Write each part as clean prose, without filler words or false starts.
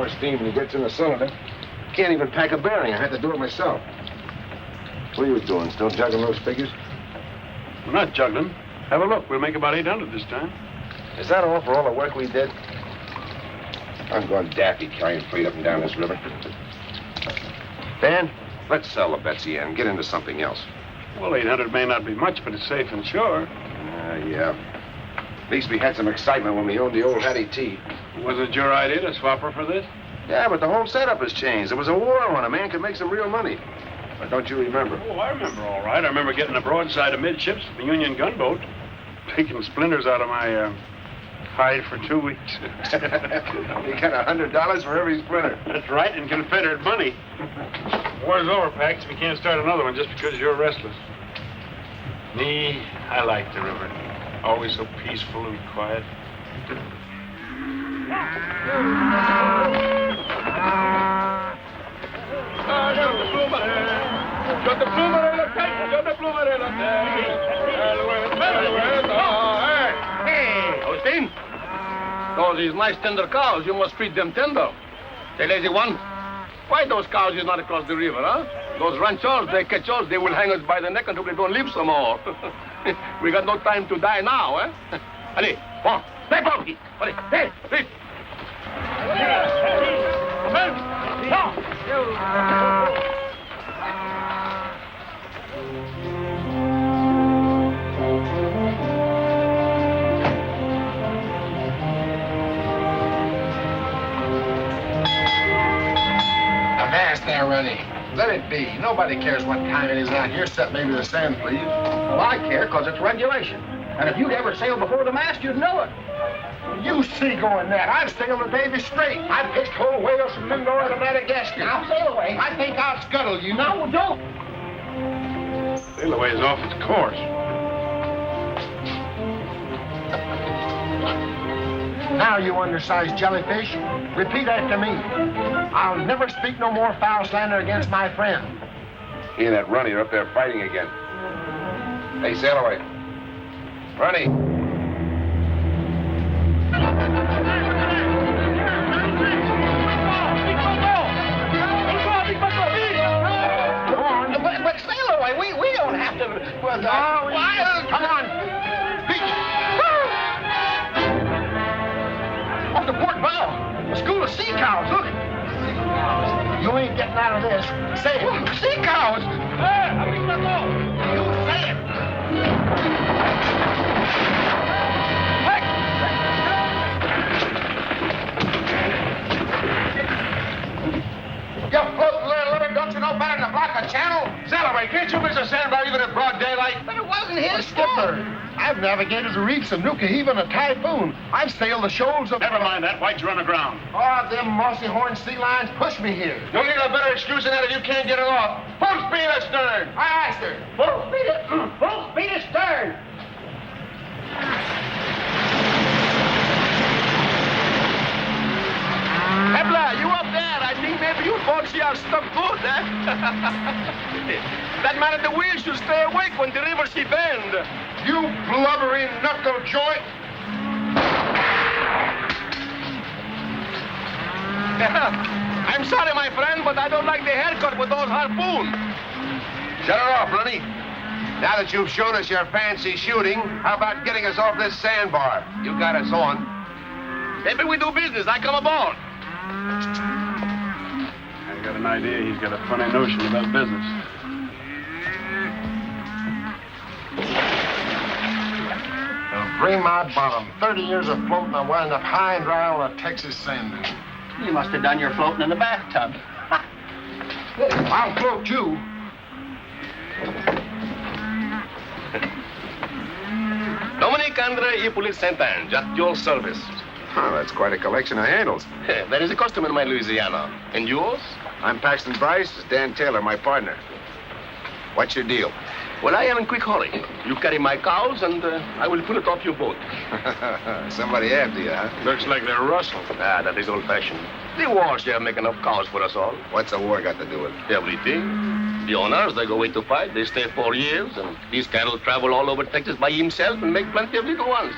more steam when he gets in the cylinder. Can't even pack a bearing. I had to do it myself. What are you doing? Still juggling those figures? We're not juggling. Have a look. We'll make about 800 this time. Is that all for all the work we did? I'm going daffy carrying freight up and down this river. Dan, let's sell the Betsy Ann and get into something else. Well, 800 may not be much, but it's safe and sure. Yeah. At least we had some excitement when we owned the old Hattie T. Wasn't it your idea to swap her for this? Yeah, but the whole setup has changed. There was a war on. A man could make some real money. But don't you remember? Oh, I remember all right. I remember getting a broadside amidships from the Union gunboat, taking splinters out of my hide for 2 weeks. You got $100 for every splinter. That's right, in Confederate money. War's over, Pax. We can't start another one just because you're restless. Me, I like the river. Always so peaceful and quiet. Hey, Austin. Those is nice tender cows. You must feed them tender. Say, lazy one, why those cows is not across the river, huh? Those ranchers, they catch us, they will hang us by the neck until they don't live some more. We got no time to die now, eh? Allez, bon, stay puppy. Allez, hey, hey. Avast there, Rennie. Let it be. Nobody cares what time it is out here, except maybe the sand, please. Well, I care, because it's regulation. And if you'd ever sailed before the mast, you'd know it. You see going that. I've sailed the Davy straight. I pitched whole whales from Mindoro to Madagascar. Now, sail away. I think I'll scuttle you. No, don't. Sail away is off its course. Now, you undersized jellyfish, repeat after me. I'll never speak no more foul slander against my friend. He and that Runny are up there fighting again. Hey, sail away. Runny. But sail away. We don't have to. Come on. Beach. Off the port bow. A school of sea cows. Look. You ain't getting out of this. Say it. Sea cows. You say it. You floating little living, don't you know better than to block a channel? Sail away. Can't you miss a sandbar even at broad daylight? But it wasn't his Skipper, I've navigated the reefs of Nuka Heave in a typhoon. I've sailed the shoals of... Never mind that. Why'd you run aground? Oh, them mossy horn sea lions pushed me here. You'll need a better excuse than that if you can't get it off. Full speed astern. Aye, aye, sir. Full speed astern. Hebla, you up there? I think maybe you folks see our stuff good, eh? That man at the wheel should stay awake when the river she bend. You blubbering knuckle joint. I'm sorry, my friend, but I don't like the haircut with those harpoons. Shut her off, Runny. Now that you've shown us your fancy shooting, how about getting us off this sandbar? You got us on. Maybe we do business. I come aboard. I got an idea he's got a funny notion about business. Bring my bottom. 30 years of floating, I wind up high and dry on a Texas sand dune. You must have done your floating in the bathtub. I'll float too. Dominic Andre Hippolyte Saint-Ange, at your service. Oh, that's quite a collection of handles. That is a custom in my Louisiana. And yours? I'm Paxton Bryce. It's Dan Taylor, my partner. What's your deal? Well, I am in quick hurry. You carry my cows, and I will pull it off your boat. Somebody after you, huh? Looks like they're rustled. Ah, that is old-fashioned. The wars here make enough cows for us all. What's a war got to do with it? Everything. The owners, they go away to fight. They stay 4 years, and these cattle travel all over Texas by himself and make plenty of little ones.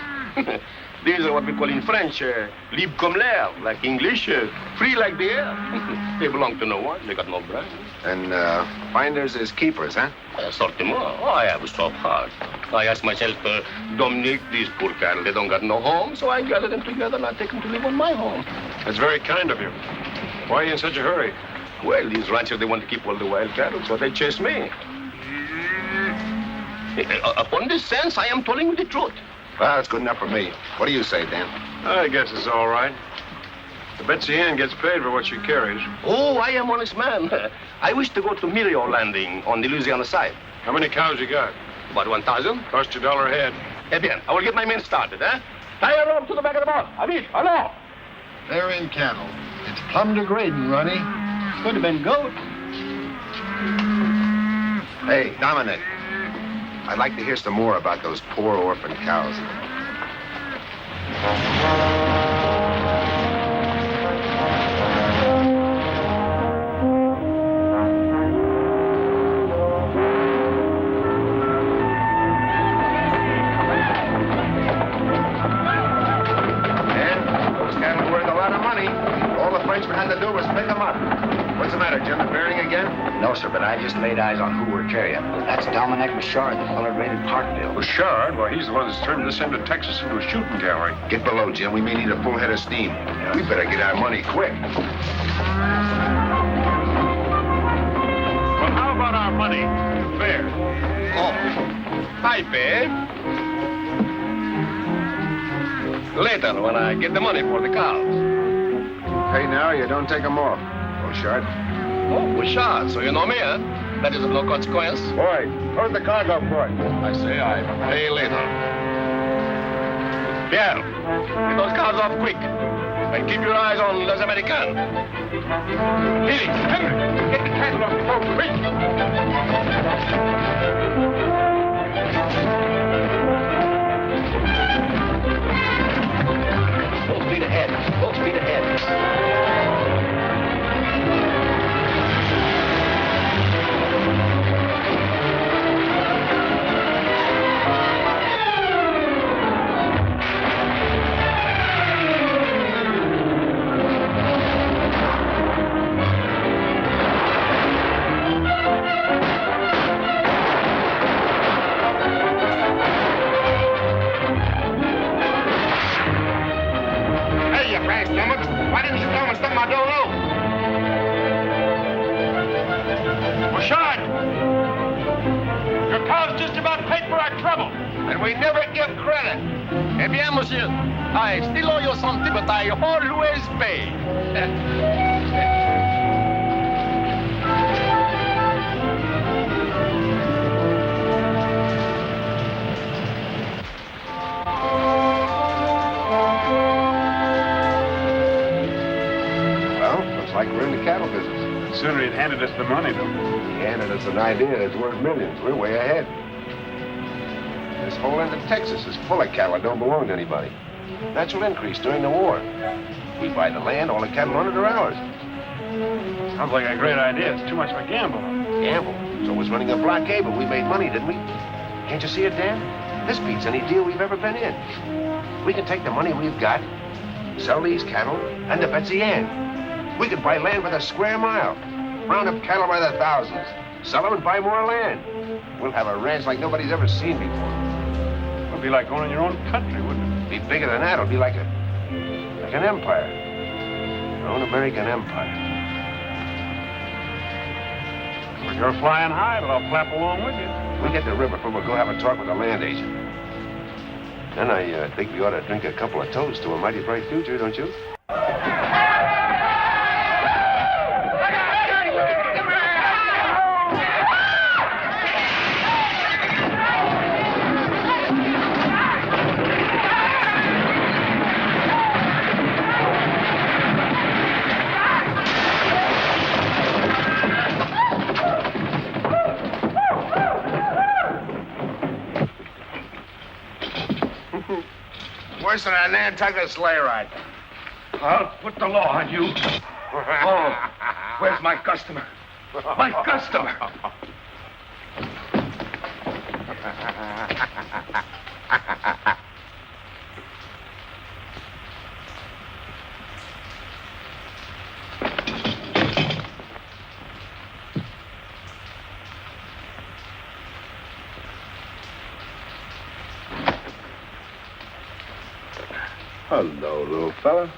These are what we call in French, libre comme l'air, like English, free like the air. They belong to no one. They got no brand. And finders is keepers, huh? Certainement. Oh, I have a soft heart. I ask myself, Dominique, these poor cattle, they don't got no home, so I gather them together and I take them to live on my home. That's very kind of you. Why are you in such a hurry? Well, these ranchers, they want to keep all the wild cattle, so they chase me. Upon this sense, I am telling you the truth. Well, that's good enough for me. What do you say, Dan? I guess it's all right. The Betsy Ann gets paid for what she carries. Oh, I am honest man. I wish to go to Mirio Landing on the Louisiana side. How many cows you got? About 1,000. Cost you $1 a head. Eh bien, I will get my men started, eh? Tie a rope to the back of the boat. Avit, hello. They're in cattle. It's plumb degrading, Ronnie. Could have been goat. Hey, Dominic. I'd like to hear some more about those poor orphan cows. Frenchman had to do was pick them up. What's the matter, Jim? The bearing again? No, sir, but I just laid eyes on who we're carrying. That's Dominic Bouchard, the fellow raided Parkville. Bouchard? Well, he's the one that's turned this end of Texas into a shooting gallery. Get below, Jim. We may need a full head of steam. We better get our money quick. Well, how about our money? Fair. Oh, I pay. Later, when I get the money for the cows. Pay now, you don't take them off. Bouchard. Oh, Bouchard, so you know me, huh? That is of no consequence. Boy, load the cargo for it. I say I pay later. Pierre, get those cows off quick. And keep your eyes on Les Americains. Lily, Henry, get the cattle off the boat, quick! Full speed ahead. Full speed ahead. Why didn't you tell me something I don't know? Bouchard! Your cows just about paid for our trouble. And we never give credit. Eh bien, monsieur, I still owe you something, but I always pay. Like we're in the cattle business. The sooner he'd handed us the money, though. He handed us an idea that's worth millions. We're way ahead. This whole end of Texas is full of cattle that don't belong to anybody. Natural increase during the war. We buy the land, all the cattle on it are ours. Sounds like a great idea. It's too much of a gamble. Gamble? So was running a blockade, but we made money, didn't we? Can't you see it, Dan? This beats any deal we've ever been in. We can take the money we've got, sell these cattle, and the Betsy Ann. We could buy land by the square mile, round up cattle by the thousands, sell them and buy more land. We'll have a ranch like nobody's ever seen before. It would be like owning your own country, wouldn't it? Be bigger than that. It'll be like an empire. Our own American empire. Well, you're flying high, but I'll flap along with you. We'll get to Riverford. We'll go have a talk with the land agent. Then I think we ought to drink a couple of toasts to a mighty bright future, don't you? Worse than a Nantucket sleigh ride. I'll put the law on you. Oh, where's my customer? My customer! Hello, little fella.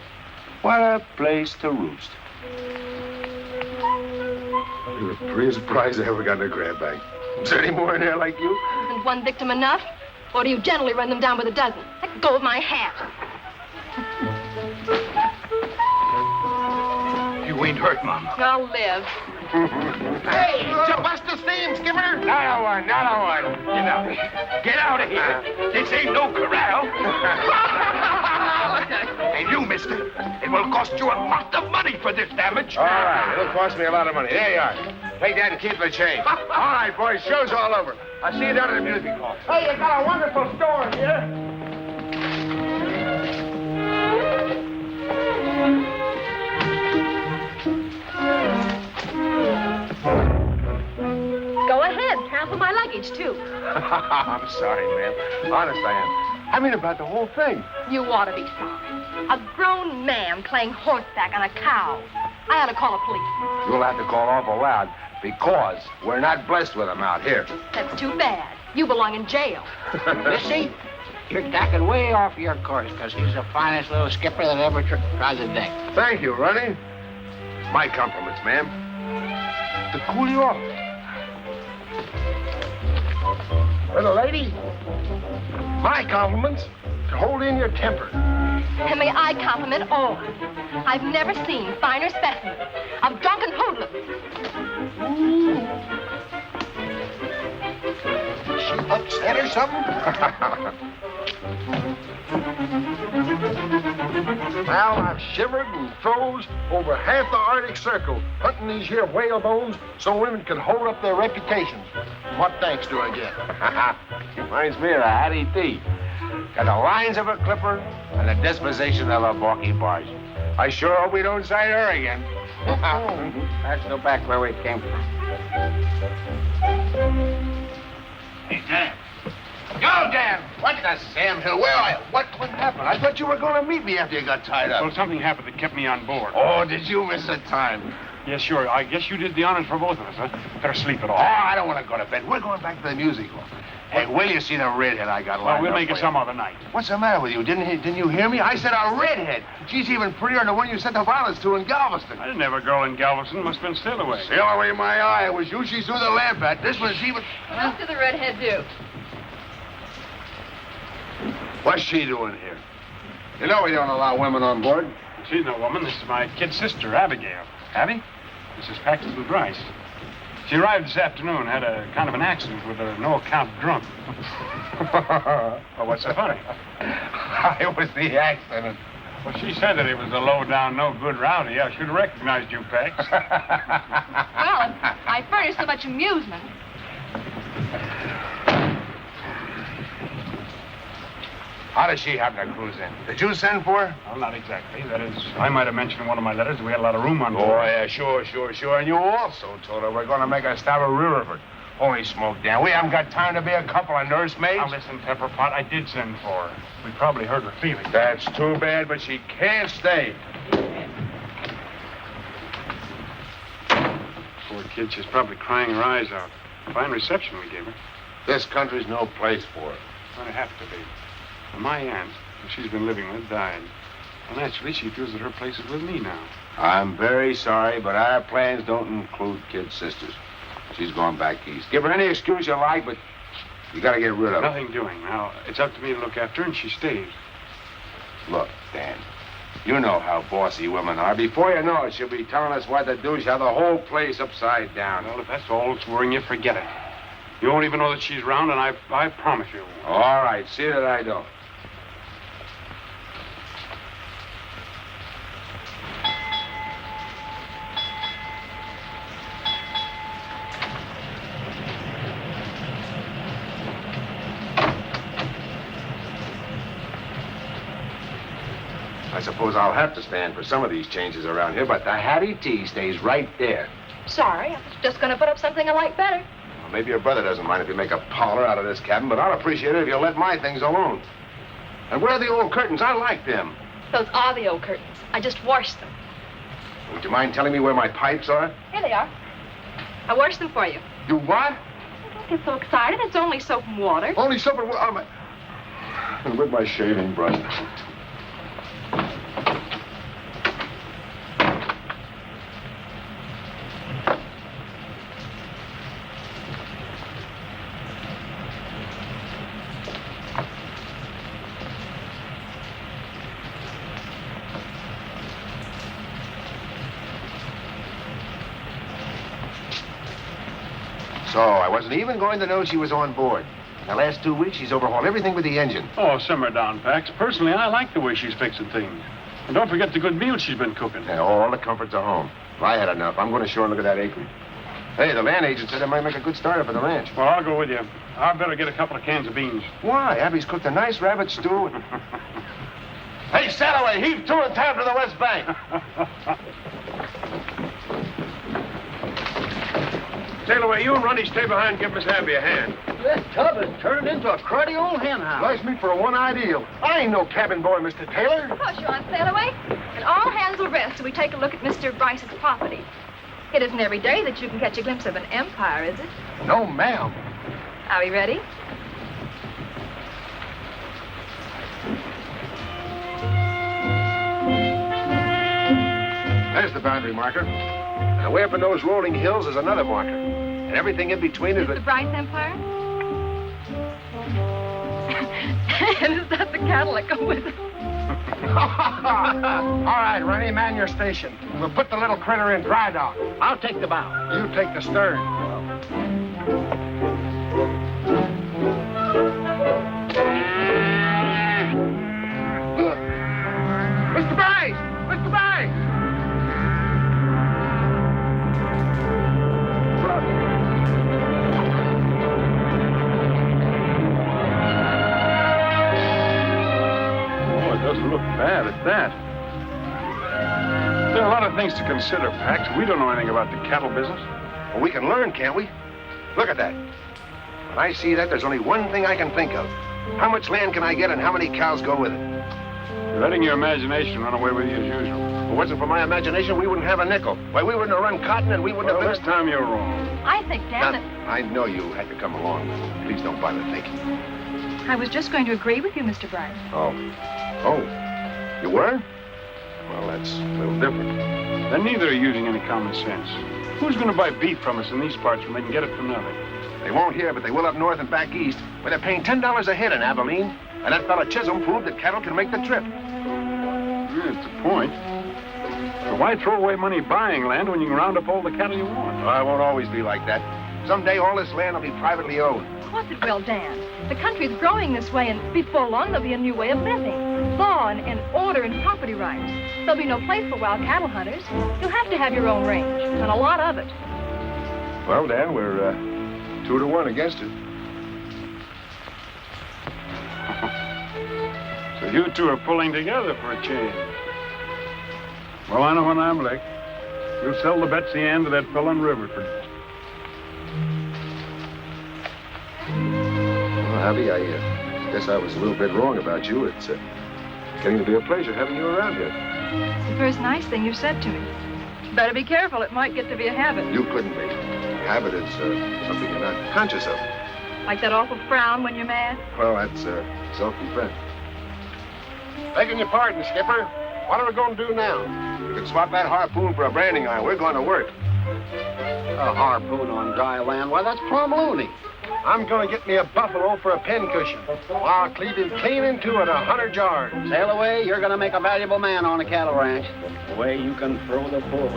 What a place to roost. You're the prettiest prize I ever got in a grab bag. Is there any more in there like you? Isn't one victim enough? Or do you generally run them down with a dozen? Let go of my hat. You ain't hurt, Mom. I'll live. Hey, did you bust the steam, Skipper? Not a one. Get out. Get out of here. This ain't no corral. And you, mister, it will cost you a lot of money for this damage. All right, it'll cost me a lot of money. There you are. Take that and keep the change. All right, boys, show's all over. I'll see you down at the music hall. Hey, you got a wonderful store here. Go ahead. Trample my luggage, too. I'm sorry, ma'am. Honest, I am. I mean about the whole thing. You ought to be sorry. A grown man playing horseback on a cow. I ought to call the police. You'll have to call awful loud because we're not blessed with them out here. That's too bad. You belong in jail. Missy, you're tacking way off your course, because he's the finest little skipper that ever trod the deck. Thank you, Ronnie. My compliments, ma'am. To cool you off. Little lady, my compliments to hold in your temper. And may I compliment all. I've never seen finer specimens of drunken hoodlums. She upset or something? Well, I've shivered and froze over half the Arctic Circle hunting these here whale bones so women can hold up their reputations. What thanks do I get? Reminds me of a Hattie T. Got the lines of a clipper and the disposition of a balky barge. I sure hope we don't sight her again. Let's go back where we came from. Hey, Dan. Yo, Dan! What the Sam Hill? Where are you? What happened? I thought you were going to meet me after you got tied up. Well, something happened that kept me on board. Oh, did you miss the time? Yes, sure. I guess you did the honors for both of us, huh? Better sleep it Oh, off. I don't want to go to bed. We're going back to the music hall. Hey, will you see the redhead I got Well, lined we'll up make it for some you? other night. What's the matter with you? Didn't you hear me? I said a redhead. She's even prettier than the one you sent the violets to in Galveston. I didn't have a girl in Galveston. Must have been Sailaway. Sail away my eye. It was you she threw the lamp at. This one's even... What did the redhead do? What's she doing here? You know we don't allow women on board. She's no woman. This is my kid sister, Abigail. Abby? This is Paxton Bryce. She arrived this afternoon, had a kind of an accident with a no-account drunk. Well, what's so funny? It was the accident. Well, she said that it was a low-down, no-good rowdy. I should have recognized you, Pax. Well, I furnish so much amusement. How did she happen to cruise in? Did you send for her? Well, not exactly. That is, I might have mentioned in one of my letters that we had a lot of room on Oh, board. yeah, sure. And you also told her we're going to make a stop at Riverford. Holy smoke, Dan. We haven't got time to be a couple of nursemaids. Now, listen, Pepperpot, I did send for her. We probably hurt her feelings. That's too bad, but she can't stay. Poor kid, she's probably crying her eyes out. Fine reception we gave her. This country's no place for her. It's going to have to be. Well, my aunt, who she's been living with, died. Well, naturally, she feels that her place is with me now. I'm very sorry, but our plans don't include kid sisters. She's going back east. Give her any excuse you like, but you got to get rid of her. Nothing doing. Now, it's up to me to look after her, and she stays. Look, Dan, you know how bossy women are. Before you know it, she'll be telling us what to do. She'll have the whole place upside down. Well, if that's all that's worrying you, forget it. You won't even know that she's around, and I promise you. All right, see that I don't. I suppose I'll have to stand for some of these changes around here, but the Hattie T stays right there. Sorry, I was just going to put up something I like better. Well, maybe your brother doesn't mind if you make a parlor out of this cabin, but I'll appreciate it if you'll let my things alone. And where are the old curtains? I like them. Those are the old curtains. I just washed them. Would you mind telling me where my pipes are? Here they are. I washed them for you. You what? Don't get so excited. It's only soap and water. Only soap and... and with my shaving brush. So I wasn't even going to know she was on board. The last 2 weeks, she's overhauled everything with the engine. Oh, simmer down, Pax. Personally, I like the way she's fixing things. And don't forget the good meals she's been cooking. Yeah, all the comforts are home. Well, I had enough. I'm going ashore and look at that acreage. Hey, the land agent said it might make a good starter for the ranch. Well, I'll go with you. I'd better get a couple of cans of beans. Why? Abby's cooked a nice rabbit stew. Hey, Salloway, heave to and time to the west bank. Sail away, you and Ronnie stay behind and give Miss Abby a hand. This tub has turned into a cruddy old hen house. Nice meat for a one-eye deal. I ain't no cabin boy, Mr. Taylor. Of course you aren't, Sailaway. And all hands will rest till we take a look at Mr. Bryce's property. It isn't every day that you can catch a glimpse of an empire, is it? No, ma'am. Are we ready? There's the boundary marker. And away up in those rolling hills is another marker. And everything in between is... The Bryce Empire? And is that the cattle that go with it? All right, Ronnie, man your station. We'll put the little critter in dry dock. I'll take the bow. You take the stern. Mr. Bryce! Mr. Bryce! Oh, it doesn't look bad at that. There are a lot of things to consider, Pax. We don't know anything about the cattle business. Well, we can learn, can't we? Look at that. When I see that, there's only one thing I can think of. How much land can I get and how many cows go with it? You're letting your imagination run away with you as usual. If it wasn't for my imagination, we wouldn't have a nickel. Why, we wouldn't have run cotton and we wouldn't Well, have... this time you're wrong. I think, Dan, that I know you had to come along. Please don't bother thinking. I was just going to agree with you, Mr. Bryce. Oh. Oh. You were? Well, that's a little different. Then neither are using any common sense. Who's going to buy beef from us in these parts when they can get it for nothing? They won't here, but they will up north and back east, where they're paying $10 a head in Abilene. And that fella Chisholm proved that cattle can make the trip. Yeah, it's a point. But why throw away money buying land when you can round up all the cattle you want? Well, I won't always be like that. Someday all this land will be privately owned. Of course it will, Dan. The country's growing this way, and before long there'll be a new way of living. Law and order and property rights. There'll be no place for wild cattle hunters. You'll have to have your own range, and a lot of it. Well, Dan, we're 2-1 against it. So you two are pulling together for a change. Well, I know when I'm licked. We'll sell the Betsy Ann to that fellow in Riverford. Well, Abby, I guess I was a little bit wrong about you. It's getting to be a pleasure having you around here. It's the first nice thing you've said to me. Better be careful. It might get to be a habit. You couldn't be. Habit is something you're not conscious of. Like that awful frown when you're mad. Well, that's self-defense. Begging your pardon, Skipper. What are we going to do now? You can swap that harpoon for a branding iron. We're going to work. A harpoon on dry land? Why, that's plumb loony. I'm going to get me a buffalo for a pincushion. I'll cleave him clean into it 100 yards. Sail away, you're going to make a valuable man on a cattle ranch. The way you can throw the bull.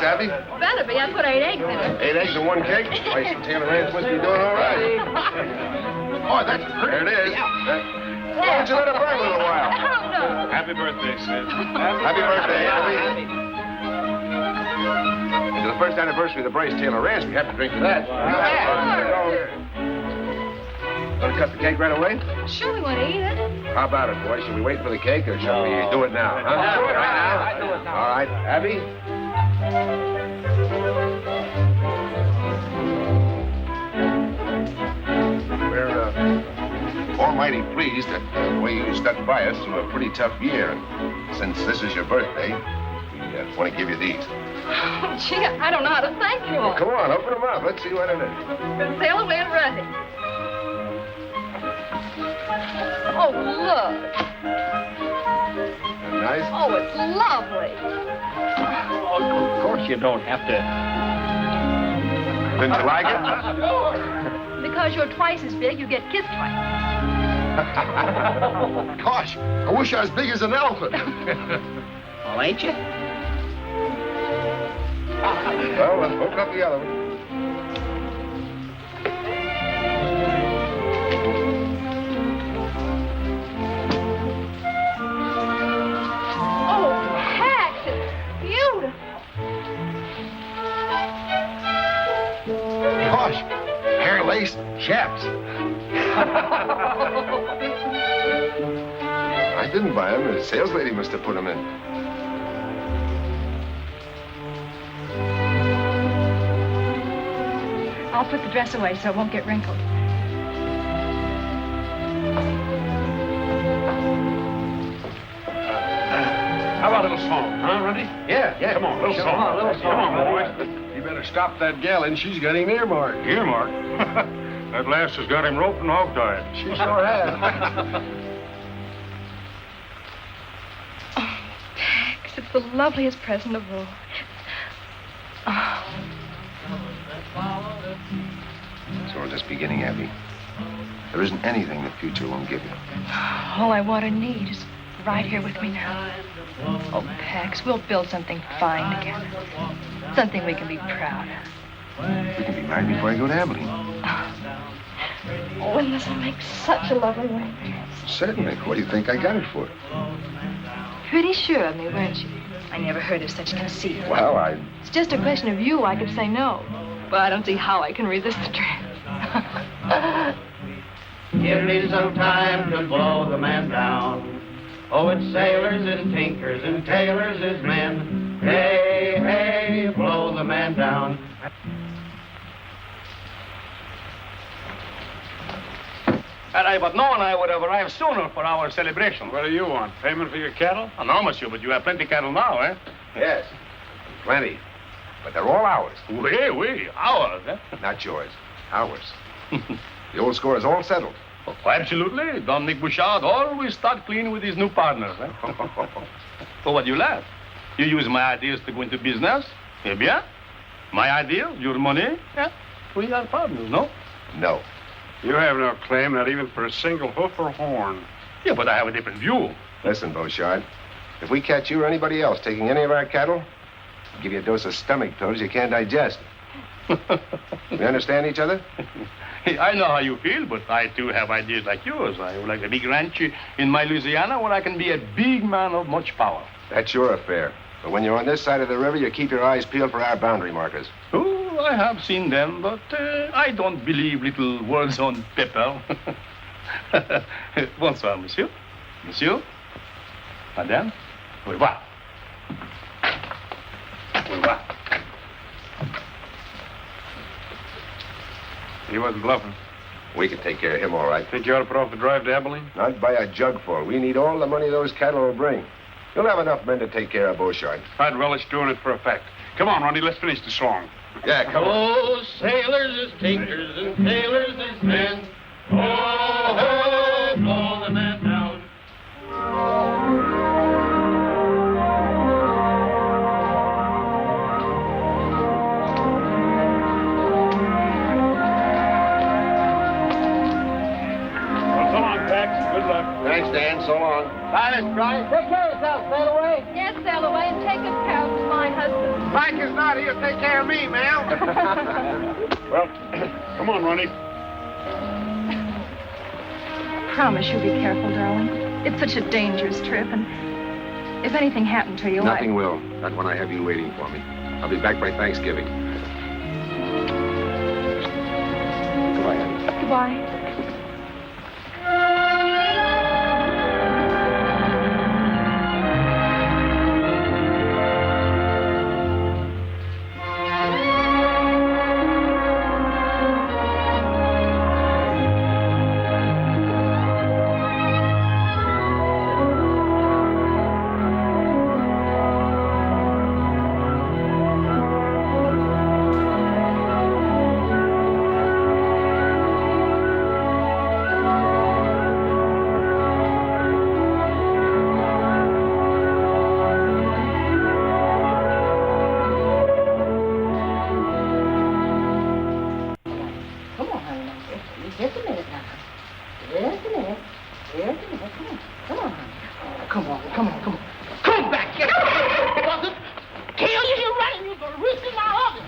Abby? Better be. I put 8 eggs in it. 8 eggs in 1 cake? Why, some Taylor Ranch must be doing all right. Oh, that's pretty. There it is. Why don't you let it burn a little while? Oh, no. Happy birthday, Sid. Happy birthday, Abby. to the first anniversary of the Bryce Taylor Ranch. We have to drink to that. Want to cut the cake right away? Sure, we want to eat it. How about it, boys? Should we wait for the cake or shall we do it now? Huh? Do it right now. I do it now. All right. Abby? We're almighty pleased at the way you stuck by us through a pretty tough year. And since this is your birthday, we want to give you these. Oh, gee, I don't know how to thank you all. Well, come on, open them up. Let's see what it is. Sail away and run it. Oh, look. Nice? Oh, it's lovely. Oh, of course you don't have to. Didn't you like it? Sure. Because you're twice as big, you get kissed twice. Gosh, I wish I was big as an elephant. Well, ain't you? Well, let's open up the other one. Oh, Pax, it's beautiful. Gosh, hair lace, chaps. I didn't buy them. The sales lady must have put them in. I'll put the dress away so it won't get wrinkled. How about a little song, huh, Runty? Yeah. Come on, little song. Come on, boys. You better stop that gal in. She's got him earmarked. Earmark. That lass has got him roped and hog-tied. She sure has. Oh, Pax, it's the loveliest present of all. Oh. So we're just beginning, Abby. There isn't anything the future won't give you. All I want or need is right here with me now. Oh, Pax, we'll build something fine together. Something we can be proud of. We can be married before I go to Abilene. Oh, and this will make such a lovely wedding. Certainly. What do you think I got it for? Pretty sure of me, weren't you? I never heard of such conceit. Well, It's just a question of you. I could say no. But I don't see how I can resist the trap. Give me some time to blow the man down. Oh, it's sailors and tinkers and tailors is men. Hey, hey, blow the man down. Had I but known, I would have arrived sooner for our celebration. What do you want? Payment for your cattle? Oh, no, monsieur, but you have plenty cattle now, eh? yes. Plenty. But they're all ours. Oui, ours, eh? Not yours. Ours. The old score is all settled. Oh, absolutely. Dominic Bouchard always start clean with his new partners, eh? So what do you laugh? You use my ideas to go into business? Eh bien? My ideas, your money? Yeah. We are partners, no? No. You have no claim, not even for a single hoof or horn. Yeah, but I have a different view. Listen, Beauchard. If we catch you or anybody else taking any of our cattle, we'll give you a dose of stomach pills you can't digest. We understand each other? I know how you feel, but I too have ideas like yours. I would like a big ranch in my Louisiana where I can be a big man of much power. That's your affair. But when you're on this side of the river, you keep your eyes peeled for our boundary markers. Oh, I have seen them, but I don't believe little words on paper. Bonsoir, monsieur. Monsieur. Madame. Au revoir. Au revoir. He wasn't bluffing. We can take care of him all right. Think you ought to put off the drive to Abilene? Not by a jugful. We need all the money those cattle will bring. You'll have enough men to take care of Beauchard. I'd relish doing it for a fact. Come on, Ronnie, let's finish the song. Yeah, come on. Oh, sailors is tinkers and tailors is men. Oh, ho, blow the man down. Well, so long, Pax. Good luck. Thanks, Dan. So long. Bye, Miss Bryce. Take care of yourself, sail away. Yes, sail away and take good care of my husband. Mike is not here to take care of me, ma'am. Well, come on, Ronnie. Promise you'll be careful, darling. It's such a dangerous trip, and if anything happened to you, Nothing will. Not when I have you waiting for me. I'll be back by Thanksgiving. Goodbye, honey. Goodbye. Come on, honey. Just a minute now. Just a minute. Come on, honey. Come on. Come back here. Buzzard. Kill you, you're running. You're going to risk my organ.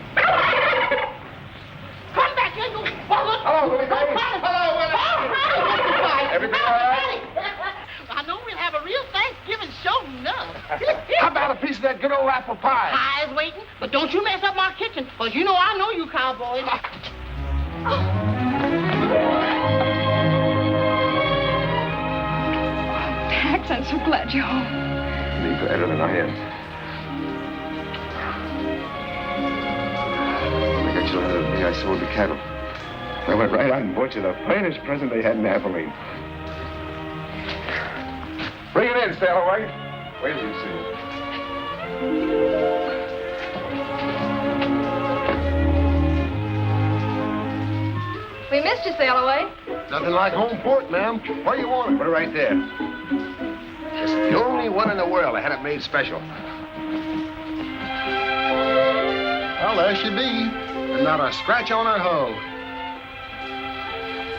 Come back here, you buzzard. Hello, Willie. Hello, Willie. Everything all right? I know we'll have a real Thanksgiving show enough. How about a piece of that good old apple pie? Pie's waiting, but don't you mess up my kitchen, because you know I know you cowboys. Pax, I'm so glad you're home. Be better than I am. When I got you out of the day, I sold the cattle. I went right out and bought you the finest present they had in Abilene. Bring it in, Sailaway. Wait till you see it. We missed you, Sailaway. Nothing like home port, ma'am. Where you want it? We're right there. It's the only one in the world I had it made special. Well, there she be. And not a scratch on her hull.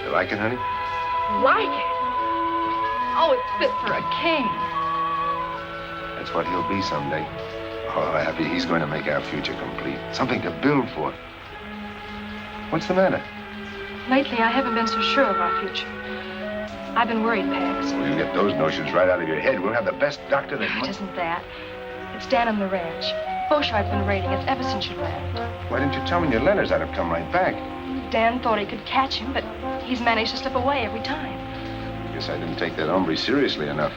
You like it, honey? Like it? Oh, it's fit for a king. That's what he'll be someday. Oh, Abby, he's going to make our future complete. Something to build for. What's the matter? Lately, I haven't been so sure of our future. I've been worried, Pax. Well, you get those notions right out of your head. We'll have the best doctor that... It isn't that. It's down on the ranch. Beauchart's been raiding us ever since you left. Why didn't you tell me your letters? I'd have come right back. Dan thought he could catch him, but he's managed to slip away every time. Guess I didn't take that hombre seriously enough.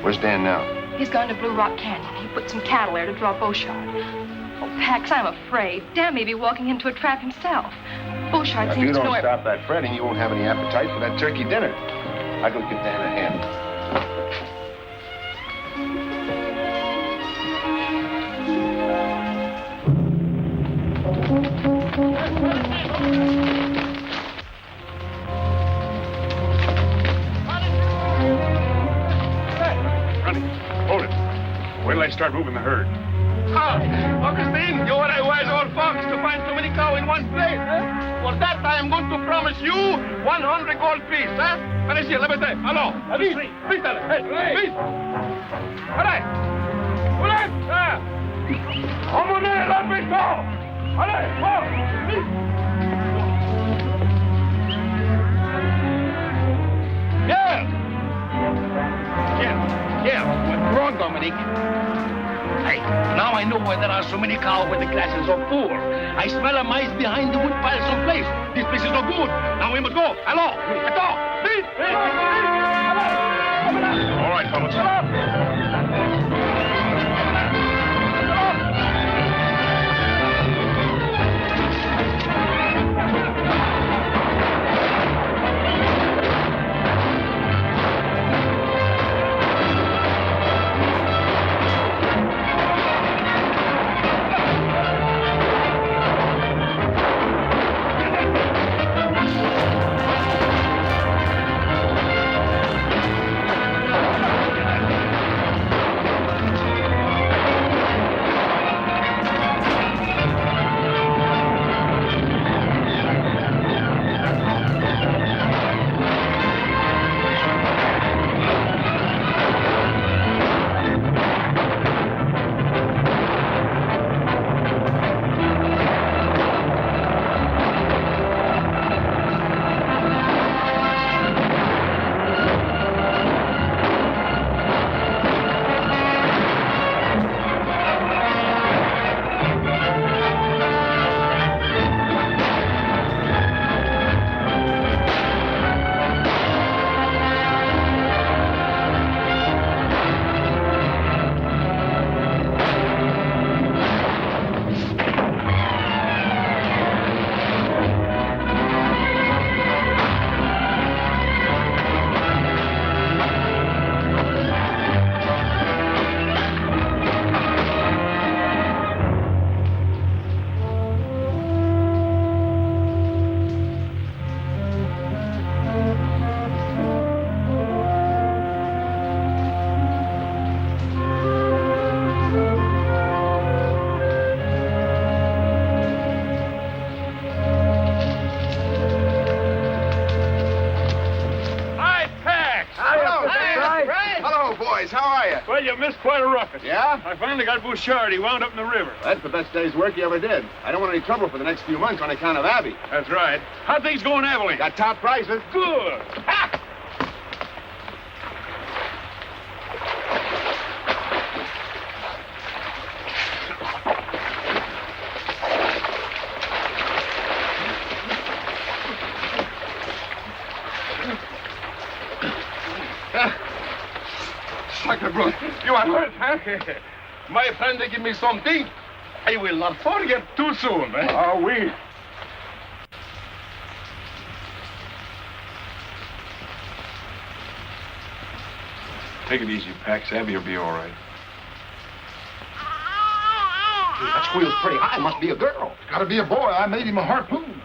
Where's Dan now? He's gone to Blue Rock Canyon. He put some cattle there to draw Beauchart. Oh, Pax, I'm afraid. Dan may be walking into a trap himself. Beauchart If seems you to don't know... stop that fretting, you won't have any appetite for that turkey dinner. I'll go give Dan a hand. Running. Hold it. Wait till I start moving the herd. Augustine, you are a wise old fox to find so many cows in one place, eh? For that, I am going to promise you 100 gold piece, eh? Allez-y, levez-vous. Allons, vite, vite, allez, vite. Allez, allez, ah. Emmenez la maison. Allez, fort, vite. Pierre. What's wrong, Dominique? Now I know why there are so many cows with the glasses of four. I smell a mice behind the wood pile someplace. This place is no good. Now we must go. Allons, attends, vite, vite, vite. All right, fellas. boys. How are you? Well, you missed quite a ruckus. Yeah? I finally got Bouchard. He wound up in the river. That's the best day's work you ever did. I don't want any trouble for the next few months on account of Abby. That's right. How things going, Abilene? Got top prices. Good. Ha! Sacre you are hurt, huh? My friend, they give me something. I will not forget too soon. Eh? Oh, we. Take it easy, Pax. Abby will be all right. That squeal's pretty high. Must be a girl. It's got to be a boy. I made him a harpoon.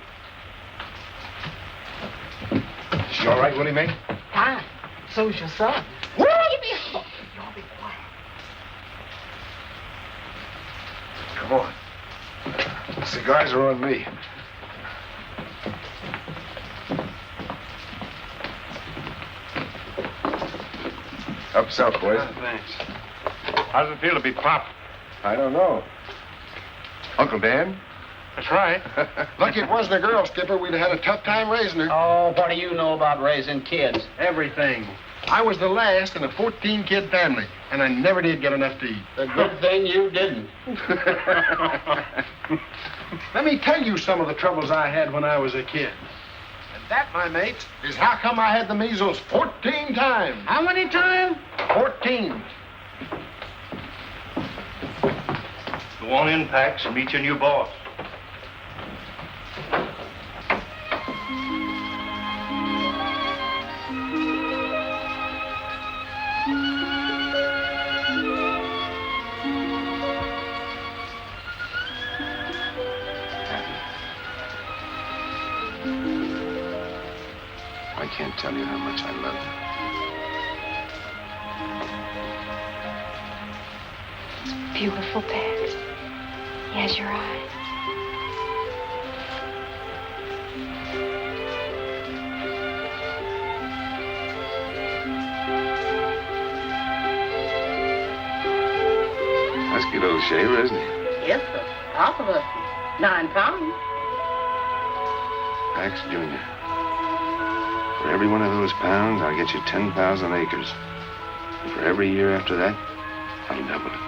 Is she all right, Willie Mae? Fine. So's your son. What? Y'all be quiet. Come on. The cigars are on me. Up south, boys. Thanks. How does it feel to be Pop? I don't know. Uncle Dan? That's right. Lucky it wasn't a girl, Skipper. We'd have had a tough time raising her. Oh, what do you know about raising kids? Everything. I was the last in a 14-kid family, and I never did get enough to eat. The good thing you didn't. Let me tell you some of the troubles I had when I was a kid. And that, my mates, is how come I had the measles 14 times. How many times? 14. Go on in, Pax, and meet your new boss. I can't tell you how much I love you. Beautiful, Pax. He has your eyes. Husky little shaver, isn't he? Yes, sir. Half of us. 9 pounds. Pax Jr. For every one of those pounds, I'll get you 10,000 acres. And for every year after that, I'll double it.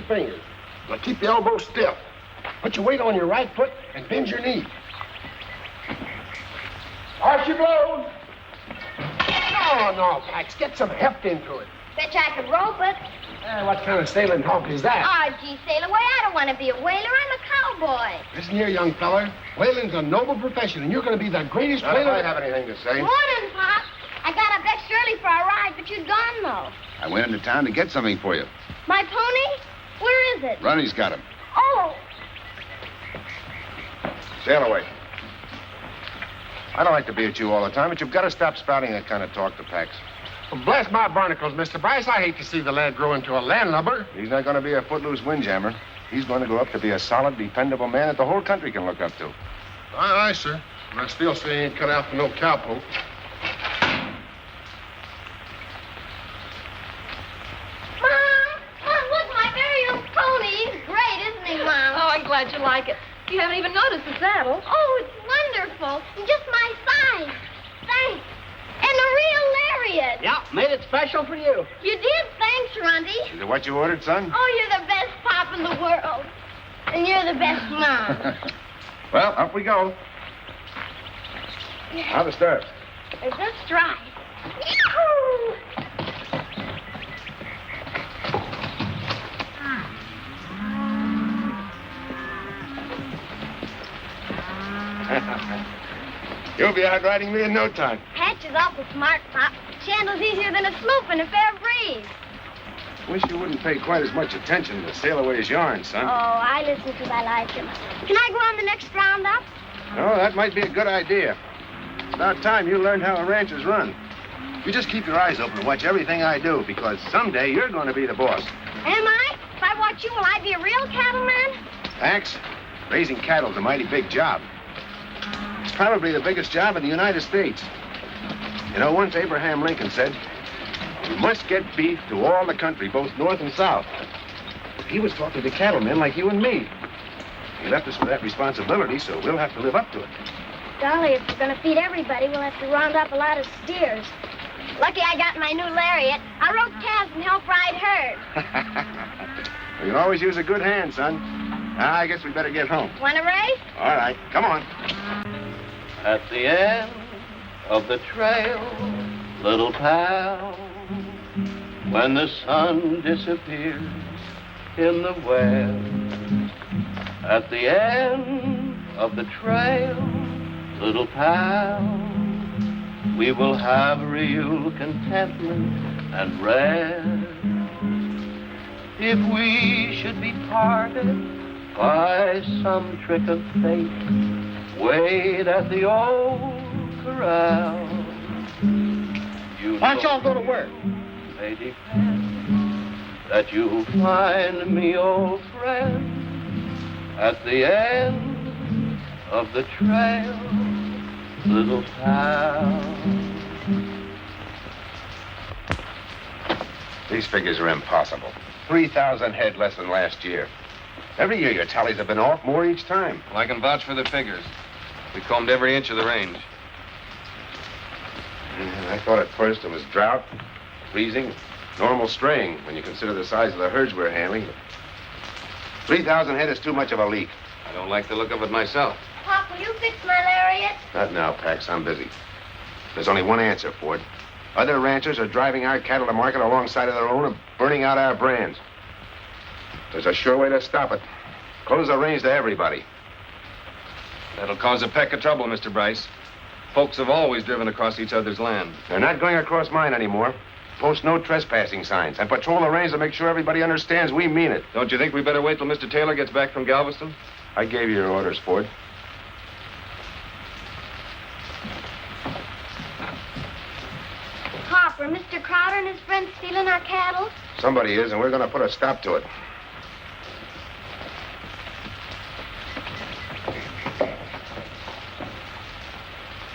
Fingers. Now keep the elbow stiff. Put your weight on your right foot and bend your knee. Arch your blow. No, Pax. Get some heft into it. Bet you I could rope it. What kind of sailing talk is that? Oh, gee, sailor, why, I don't want to be a whaler. I'm a cowboy. Listen here, young feller. Whaling's a noble profession, and you're going to be the greatest whaler. I have anything to say. Morning, Pop. I got up extra early for a ride, but you'd gone, though. I went into town to get something for you. My pony? Where is it? Ronnie's got him. Oh, Sail away. I don't like to be at you all the time, but you've got to stop spouting that kind of talk to Pax. Well, bless my barnacles, Mr. Bryce. I hate to see the lad grow into a landlubber. He's not going to be a footloose windjammer. He's going to grow up to be a solid, dependable man that the whole country can look up to. Aye, sir. And I still say he ain't cut out for no cowpoke. Mom, look, my very own pony. He's great, isn't he, Mom? Oh, I'm glad you like it. You haven't even noticed the saddle. Oh, it's wonderful. And just my size. Thanks. And a real lariat. Yeah, made it special for you. You did. Thanks, Runty. Is it what you ordered, son? Oh, you're the best pop in the world. And you're the best mom. Well, up we go. How to start? Just right. Yahoo! You'll be out riding me in no time. Patch is awful smart, Pop. She handles easier than a sloop in a fair breeze. Wish you wouldn't pay quite as much attention to Sail Away's yarn, son. Oh, I listen because I like him. Can I go on the next roundup? No, that might be a good idea. It's about time you learned how a ranch is run. You just keep your eyes open and watch everything I do, because someday you're going to be the boss. Am I? If I watch you, will I be a real cattleman? Max, raising cattle's a mighty big job. It's probably the biggest job in the United States. You know, once Abraham Lincoln said, "You must get beef to all the country, both north and south." He was talking to cattlemen like you and me. He left us with that responsibility, so we'll have to live up to it. Golly, if we're going to feed everybody, we'll have to round up a lot of steers. Lucky I got my new lariat. I rope calves and help ride herd. You can always use a good hand, son. I guess we better get home. Want a race? All right, come on. At the end of the trail, little pal, when the sun disappears in the west, at the end of the trail, little pal, we will have real contentment and rest. If we should be parted by some trick of fate, wait at the old corral. Why don't y'all go to work? May depend that you'll find me, old friend, at the end of the trail, little pal. These figures are impossible. 3,000 head less than last year. Every year your tallies have been off more each time. Well, I can vouch for the figures. We combed every inch of the range. I thought at first it was drought, freezing, normal straying when you consider the size of the herds we're handling. 3,000 head is too much of a leak. I don't like the look of it myself. Pop, will you fix my lariat? Not now, Pax. I'm busy. There's only one answer, Ford. Other ranchers are driving our cattle to market alongside of their own and burning out our brands. There's a sure way to stop it. Close the range to everybody. That'll cause a peck of trouble, Mr. Bryce. Folks have always driven across each other's land. They're not going across mine anymore. Post no trespassing signs and patrol the range to make sure everybody understands we mean it. Don't you think we better wait till Mr. Taylor gets back from Galveston? I gave you your orders, Ford. Pop, are Mr. Crowder and his friends stealing our cattle? Somebody is, and we're going to put a stop to it.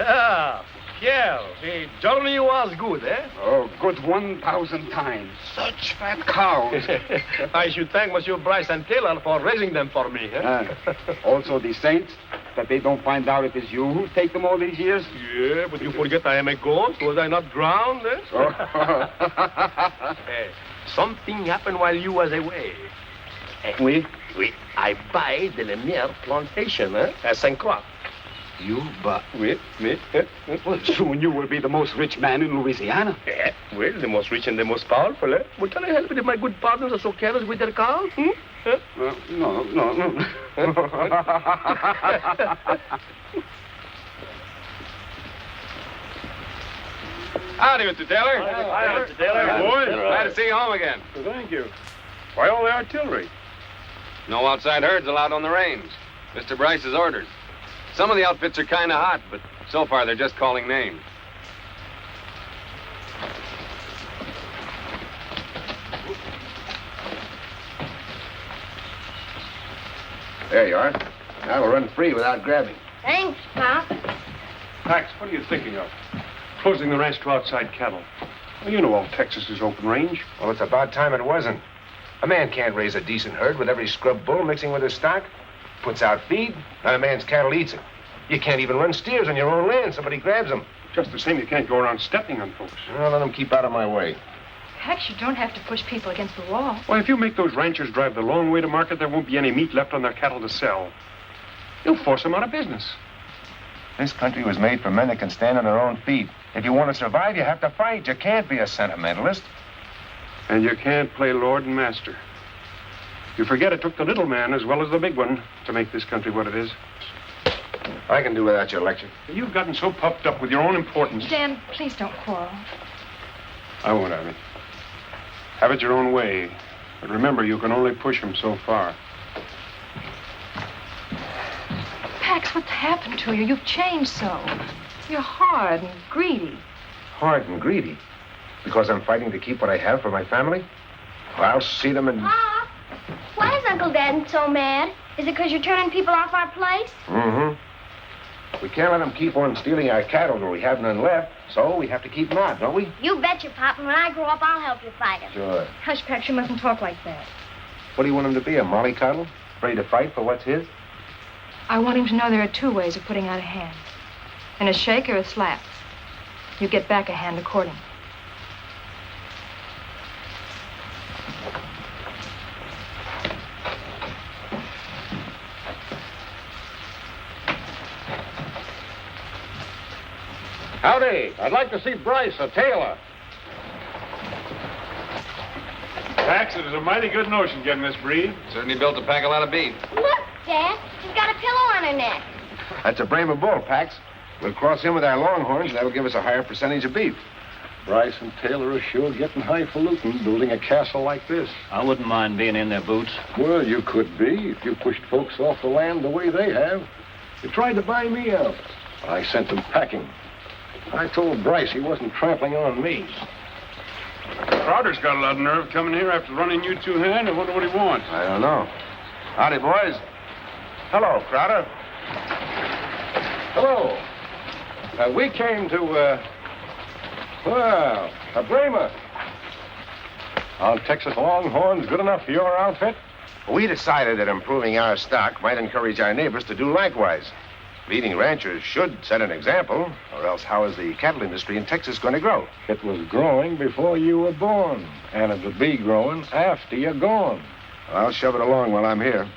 Ah, Pierre, the journey was good, eh? Oh, good 1,000 times. Such fat cows. I should thank Monsieur Bryce and Taylor for raising them for me, eh? Also the saints, that they don't find out it is you who take them all these years. Yeah, but you forget I am a ghost. Was I not drowned, eh? Hey, something happened while you was away. Oui? Oui. I buy the Lemire plantation, eh? At St. Croix. You, but... Oui. Well, soon you will be the most rich man in Louisiana. Yeah, well, the most rich and the most powerful, eh? Well, can I help it if my good partners are so careless with their cows? Huh? No. Howdy, Mr. Taylor. Hi, Mr. Taylor. Boy, glad to see you home again. Thank you. Why all the artillery? No outside herds allowed on the range. Mr. Bryce's orders. Some of the outfits are kind of hot, but so far they're just calling names. There you are. Now we'll run free without grabbing. Thanks, Pop. Pax, what are you thinking of? Closing the ranch to outside cattle. Well, you know all Texas is open range. Well, it's about time it wasn't. A man can't raise a decent herd with every scrub bull mixing with his stock. Puts out feed, now a man's cattle eats it. You can't even run steers on your own land. Somebody grabs them. Just the same, you can't go around stepping on folks. Well, let them keep out of my way. Heck, you don't have to push people against the wall. Well, if you make those ranchers drive the long way to market, there won't be any meat left on their cattle to sell. You'll force them out of business. This country was made for men that can stand on their own feet. If you want to survive, you have to fight. You can't be a sentimentalist. And you can't play lord and master. You forget it took the little man as well as the big one to make this country what it is. I can do without your lecture. You've gotten so puffed up with your own importance. Dan, please don't quarrel. I won't, Abby. Have it your own way. But remember, you can only push him so far. Pax, what's happened to you? You've changed so. You're hard and greedy. Hard and greedy? Because I'm fighting to keep what I have for my family? Well, I'll see them and... Pa, why is Uncle Dan so mad? Is it because you're turning people off our place? Mm-hmm. We can't let them keep on stealing our cattle till we have none left, so we have to keep them out, don't we? You betcha, Pop, and when I grow up, I'll help you fight them. Sure. Hush, Pax, you mustn't talk like that. What do you want him to be, a mollycoddle? Afraid to fight for what's his? I want him to know there are two ways of putting out a hand. In a shake or a slap. You get back a hand according. Howdy. I'd like to see Bryce, a tailor. Pax, it is a mighty good notion getting this breed. Certainly built to pack a lot of beef. Look, Dad. She's got a pillow on her neck. That's a Brahma bull, Pax. We'll cross him with our longhorns, and that'll give us a higher percentage of beef. Bryce and Taylor are sure getting highfalutin building a castle like this. I wouldn't mind being in their boots. Well, you could be if you pushed folks off the land the way they have. They tried to buy me out. I sent them packing. I told Bryce he wasn't trampling on me. Crowder's got a lot of nerve coming here after running you two-hand. I wonder what he wants. I don't know. Howdy, boys. Hello, Crowder. Hello. We came to, a Brahma. Are Texas Longhorns good enough for your outfit? We decided that improving our stock might encourage our neighbors to do likewise. Leading ranchers should set an example, or else how is the cattle industry in Texas going to grow? It was growing before you were born, and it'll be growing after you're gone. Well, I'll shove it along while I'm here.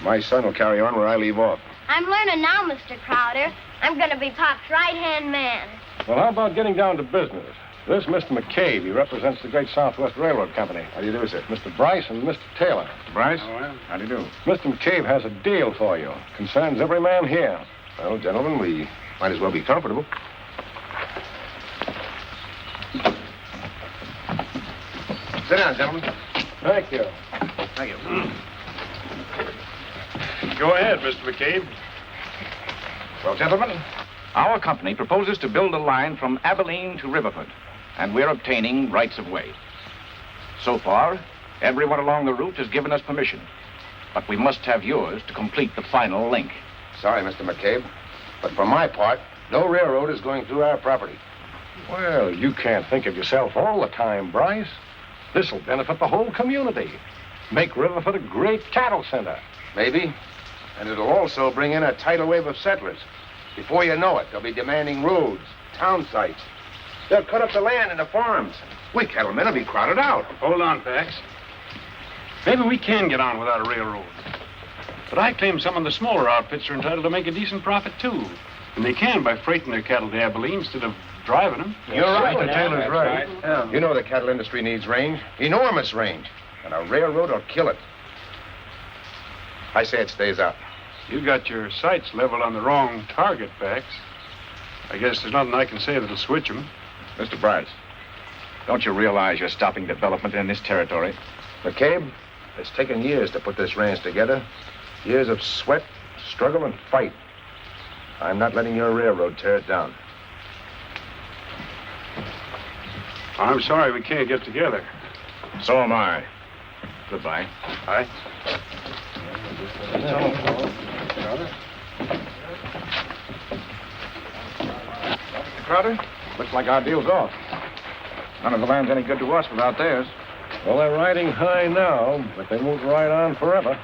My son will carry on where I leave off. I'm learning now, Mr. Crowder. I'm going to be Pop's right-hand man. Well, how about getting down to business? This Mr. McCabe, he represents the Great Southwest Railroad Company. How do you do, sir? Mr. Bryce and Mr. Taylor. Mr. Bryce? Oh, well. How do you do? Mr. McCabe has a deal for you. Concerns every man here. Well, gentlemen, we might as well be comfortable. Sit down, gentlemen. Thank you. Thank you. Go ahead, Mr. McCabe. Well, gentlemen, Our company proposes to build a line from Abilene to Riverford, and we're obtaining rights of way. So far, everyone along the route has given us permission, but we must have yours to complete the final link. Sorry, Mr. McCabe, but for my part, no railroad is going through our property. Well, you can't think of yourself all the time, Bryce. This'll benefit the whole community. Make Riverford a great cattle center. Maybe. And it'll also bring in a tidal wave of settlers. Before you know it, they'll be demanding roads, town sites. They'll cut up the land into farms. We cattlemen will be crowded out. Hold on, Pax. Maybe we can get on without a railroad. But I claim some of the smaller outfits are entitled to make a decent profit, too. And they can by freighting their cattle to Abilene instead of driving them. You're right. Mr. Taylor's right. Yeah. You know the cattle industry needs range, enormous range, and a railroad will kill it. I say it stays out. You got your sights leveled on the wrong target, Pax. I guess there's nothing I can say that'll switch them. Mr. Bryce, don't you realize you're stopping development in this territory? McCabe, it's taken years to put this ranch together. Years of sweat, struggle, and fight. I'm not letting your railroad tear it down. I'm sorry we can't get together. So am I. Goodbye. Aye. Mr. Crowder, looks like our deal's off. None of the land's any good to us without theirs. Well, they're riding high now, but they won't ride on forever.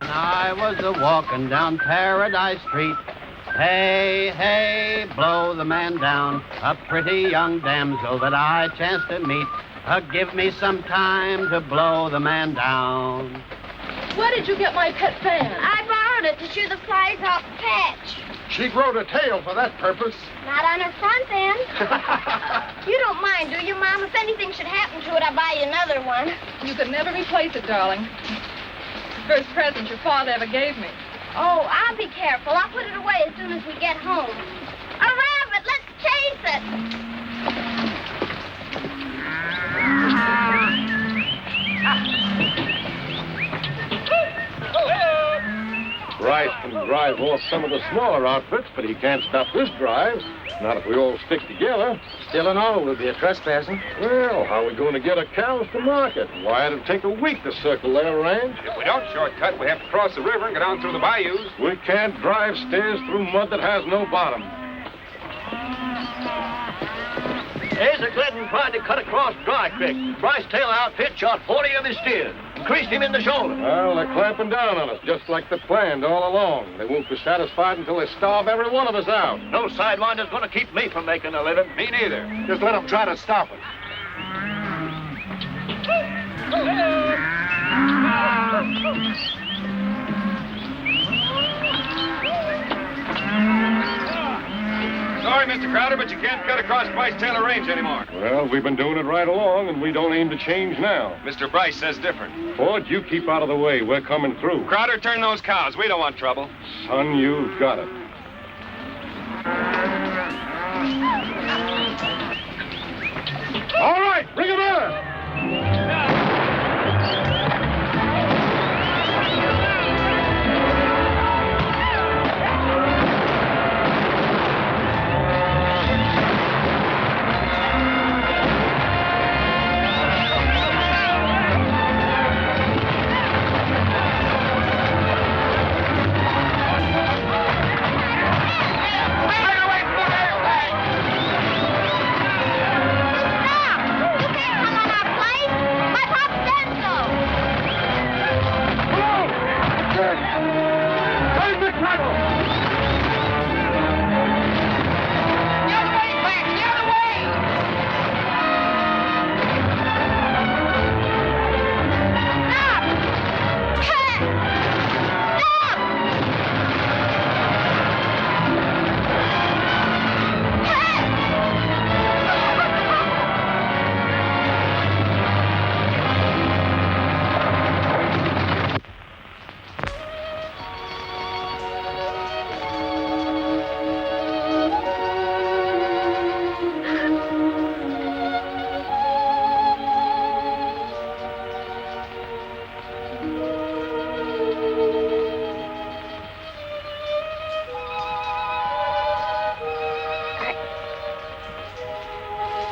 I was a-walking down Paradise Street. Hey, hey, blow the man down. A pretty young damsel that I chanced to meet. Give me some time to blow the man down. Where did you get my pet fan? I borrowed it to shoo the flies off the patch. She growed a tail for that purpose. Not on her front end. You don't mind, do you, Mom? If anything should happen to it, I'll buy you another one. You could never replace it, darling. First present your father ever gave me. Oh, I'll be careful. I'll put it away as soon as we get home. A rabbit! Let's chase it! Bryce can drive off some of the smaller outfits, but he can't stop this drive. Not if we all stick together. Still and all, we'll be a trespassing. Well, how are we going to get our cows to market? Why, it'll take a week to circle their range. If we don't shortcut, we have to cross the river and go down through the bayous. We can't drive stairs through mud that has no bottom. Asa Glidden tried to cut across Dry Creek. Bryce Taylor outfit shot 40 of his steers and creased him in the shoulder. Well, they're clamping down on us, just like they planned all along. They won't be satisfied until they starve every one of us out. No sidewinder's going to keep me from making a living. Me neither. Just let them try to stop us. Sorry, Mr. Crowder, but you can't cut across Bryce Taylor Range anymore. Well, we've been doing it right along, and we don't aim to change now. Mr. Bryce says different. Ford, you keep out of the way. We're coming through. Crowder, turn those cows. We don't want trouble. Son, you've got it. All right, bring him in.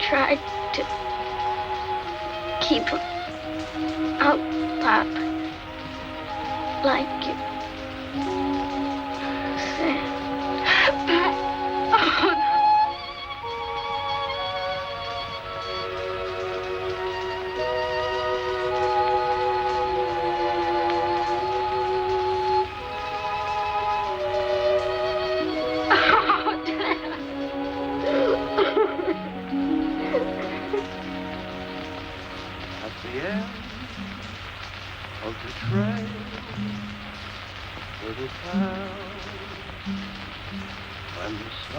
Tried to keep him out, Pop. Like you said.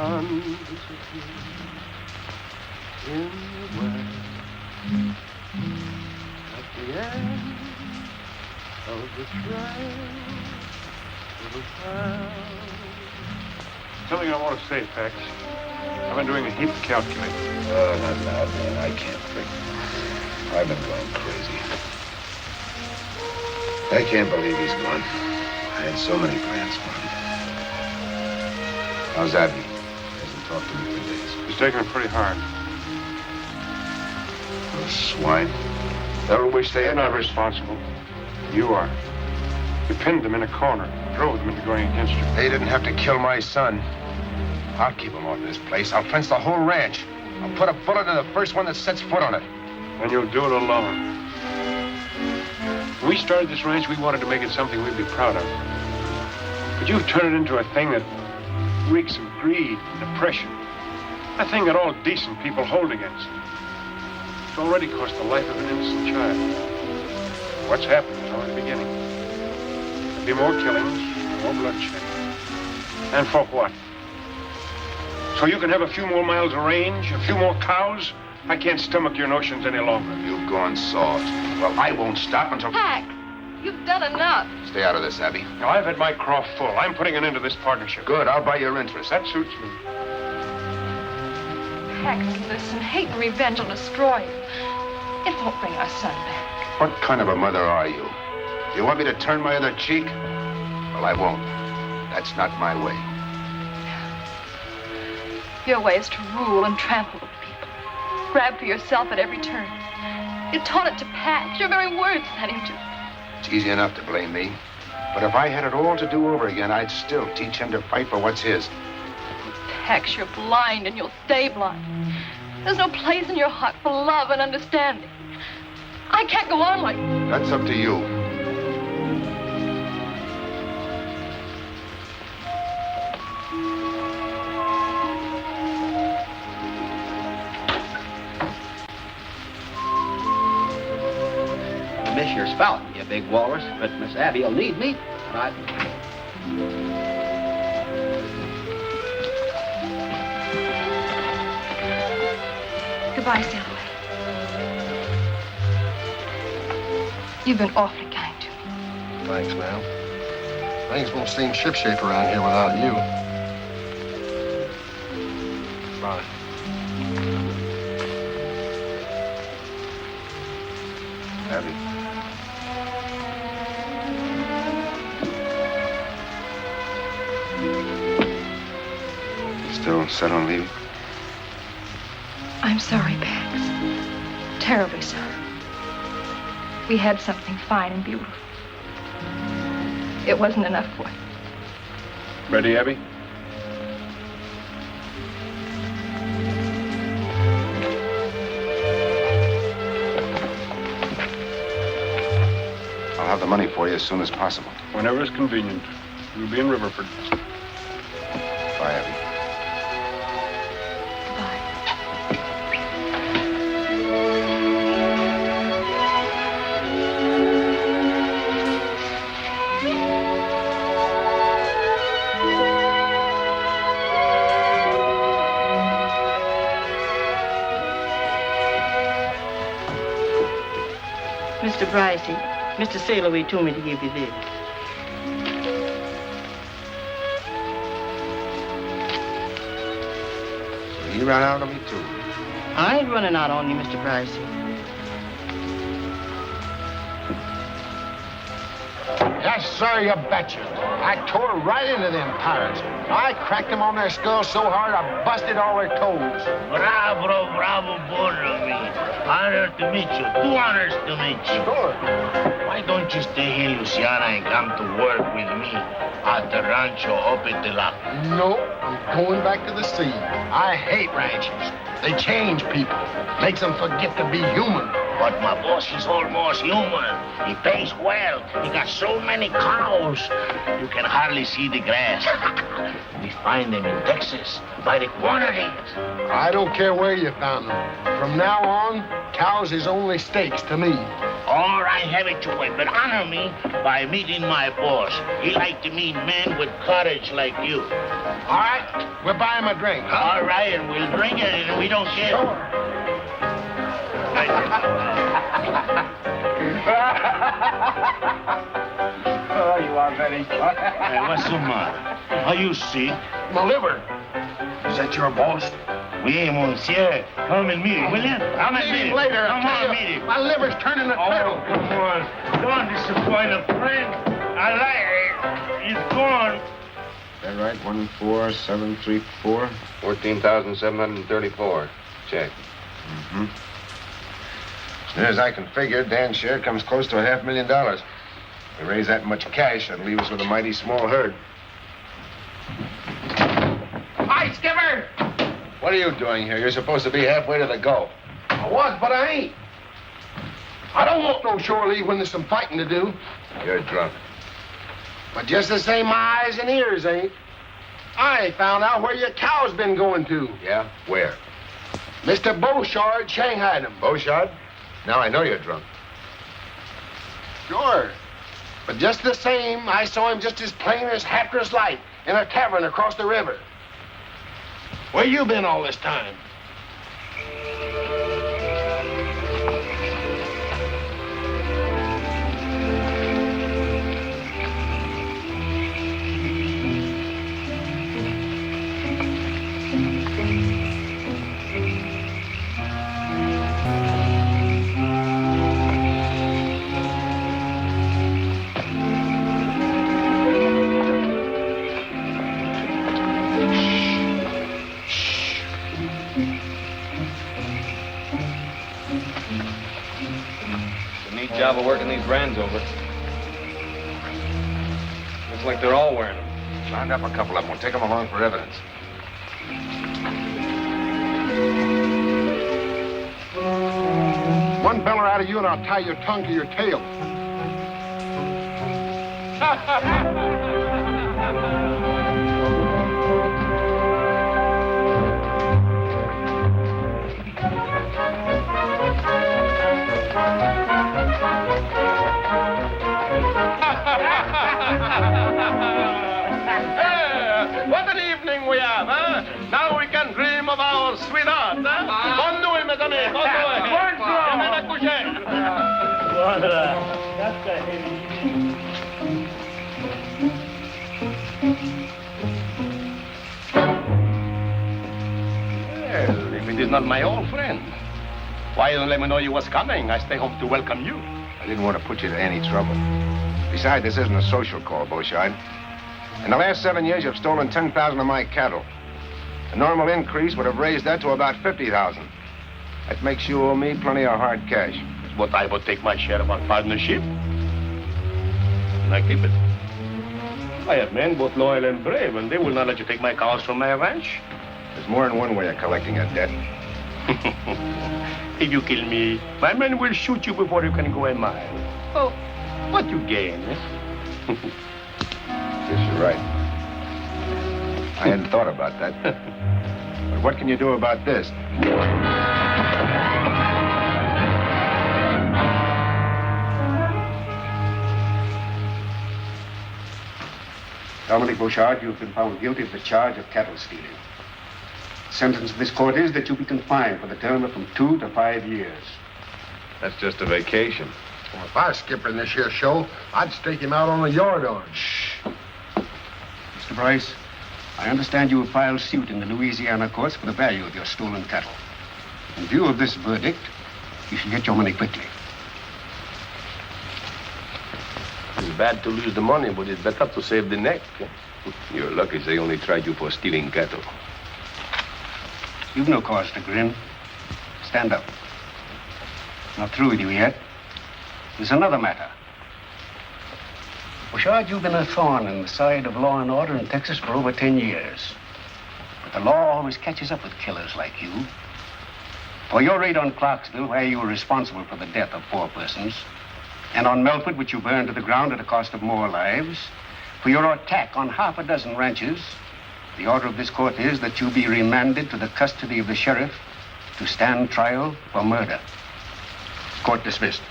Oh, no. Something I want to say, Pax. I've been doing a heap of calculating. Oh, not loud, man. I can't think. I've been going crazy. I can't believe he's gone. I had so many plans for him. How's Abby? Hasn't talked to me for days. He's taking it pretty hard. Those swine. They'll wish they They're had not responsible. You are. You pinned them in a corner, drove them into going against you. They didn't have to kill my son. I'll keep him off this place. I'll fence the whole ranch. I'll put a bullet in the first one that sets foot on it. And you'll do it alone. When we started this ranch, we wanted to make it something we'd be proud of. But you've turned it into a thing that reeks of greed and oppression. A thing that all decent people hold against. It's already cost the life of an innocent child. What's happened is only the beginning. There'll be more killings, more bloodshed. And for what? So you can have a few more miles of range, a few more cows? I can't stomach your notions any longer. You've gone soft. Well, I won't stop until... Pax, You've done enough. Stay out of this, Abby. Now, I've had my craw full. I'm putting an end to this partnership. Good, I'll buy your interest. That suits me. Pax, listen. Hate and revenge will destroy you. It won't bring our son back. What kind of a mother are you? You want me to turn my other cheek? Well, I won't. That's not my way. Your way is to rule and trample over people. Grab for yourself at every turn. You taught it to Pax. Your very words sent him to. It's easy enough to blame me. But if I had it all to do over again, I'd still teach him to fight for what's his. Pax, you're blind and you'll stay blind. There's no place in your heart for love and understanding. I can't go on like this. That's up to you. I miss your spout, you big walrus, but Miss Abby will need me, and I... Goodbye, Sailaway. You've been awfully kind to me. Thanks, ma'am. Things won't seem shipshape around here without you. Bye. Abby. Still set on leaving? I'm sorry, Pax. Terribly sorry. We had something fine and beautiful. It wasn't enough for you. Ready, Abby? I'll have the money for you as soon as possible. Whenever it's convenient. We'll be in Riverford. Bye, Abby. Mr. Brycey, Mr. Sailaway told me to give you this. He ran out on me, too. I ain't running out on you, Mr. Brycey. Yes, sir, you betcha. I tore right into them pirates. I cracked them on their skulls so hard I busted all their toes. Bravo, bravo, Borrow. Honor to meet you. 2 honors to meet you. Sure. Why don't you stay here, Luciana, and come to work with me at the rancho Ope de la... No, I'm going back to the sea. I hate ranches. They change people. Makes them forget to be human. But my boss is almost human. He pays well. He got so many cows, you can hardly see the grass. We find them in Texas by the quantities. I don't care where you found them. From now on, cows is only steaks to me. All right, have it your way, but honor me by meeting my boss. He like to meet men with courage like you. All right, we'll buy him a drink. Huh? All right, and we'll drink it, and we don't care. Sure. Oh, you are very funny. Hey, what's the matter? Are you sick? My liver. Is that your boss? Oui, monsieur. Come and meet him, will you? Come and meet him. Later. Come on, meet him. My liver's turning to turtle. Oh, come on. Don't disappoint a friend. I like it. He's gone. Is that right? 14734? 14,734. Check. Mm-hmm. As near as I can figure, Dan's share comes close to $500,000. If we raise that much cash, that'll leave us with a mighty small herd. Hi, Skipper! What are you doing here? You're supposed to be halfway to the Gulf. I was, but I ain't. I don't want no shore leave when there's some fighting to do. You're drunk. But just the same, my eyes and ears ain't. I found out where your cow's been going to. Yeah? Where? Mr. Beauchard shanghaied him. Beauchard? Now I know you're drunk. Sure. But just the same, I saw him just as plain as Hatteras light in a tavern across the river. Where you been all this time? It's a neat job of working these brands over. Looks like they're all wearing them. Round up a couple of them. We'll take them along for evidence. One beller out of you and I'll tie your tongue to your tail. What an evening we have, huh? Now we can dream of our sweetheart, huh? Conduit, mes amis, conduit. Viens à coucher. Voilà. That's the Well, if it is not my old friend, why don't let me know you was coming? I stay home to welcome you. I didn't want to put you to any trouble. Besides, this isn't a social call, Beauchard. In the last 7 years, you've stolen 10,000 of my cattle. A normal increase would have raised that to about 50,000. That makes you owe me plenty of hard cash. But I will take my share of our partnership. And I keep it. I have men both loyal and brave, and they will not let you take my cows from my ranch. There's more than one way of collecting a debt. If you kill me, my men will shoot you before you can go a mile. Oh, what you gain, eh? Yes, you're right. I hadn't thought about that. But what can you do about this? Dominic Beauchard, you've been found guilty of the charge of cattle stealing. The sentence of this court is that you be confined for the term of from 2 to 5 years. That's just a vacation. Well, if I was skipping this here show, I'd stake him out on a yard arm. Shh. Mr. Bryce, I understand you have filed suit in the Louisiana courts for the value of your stolen cattle. In view of this verdict, you should get your money quickly. It's bad to lose the money, but it's better to save the neck. Eh? You're lucky they only tried you for stealing cattle. You've no cause to grin. Stand up. Not through with you yet. There's another matter. Beauchard, you've been a thorn in the side of law and order in Texas for over 10 years. But the law always catches up with killers like you. For your raid on Clarksville, where you were responsible for the death of 4 persons, and on Melford, which you burned to the ground at a cost of more lives, for your attack on half a dozen ranches, the order of this court is that you be remanded to the custody of the sheriff to stand trial for murder. Court dismissed.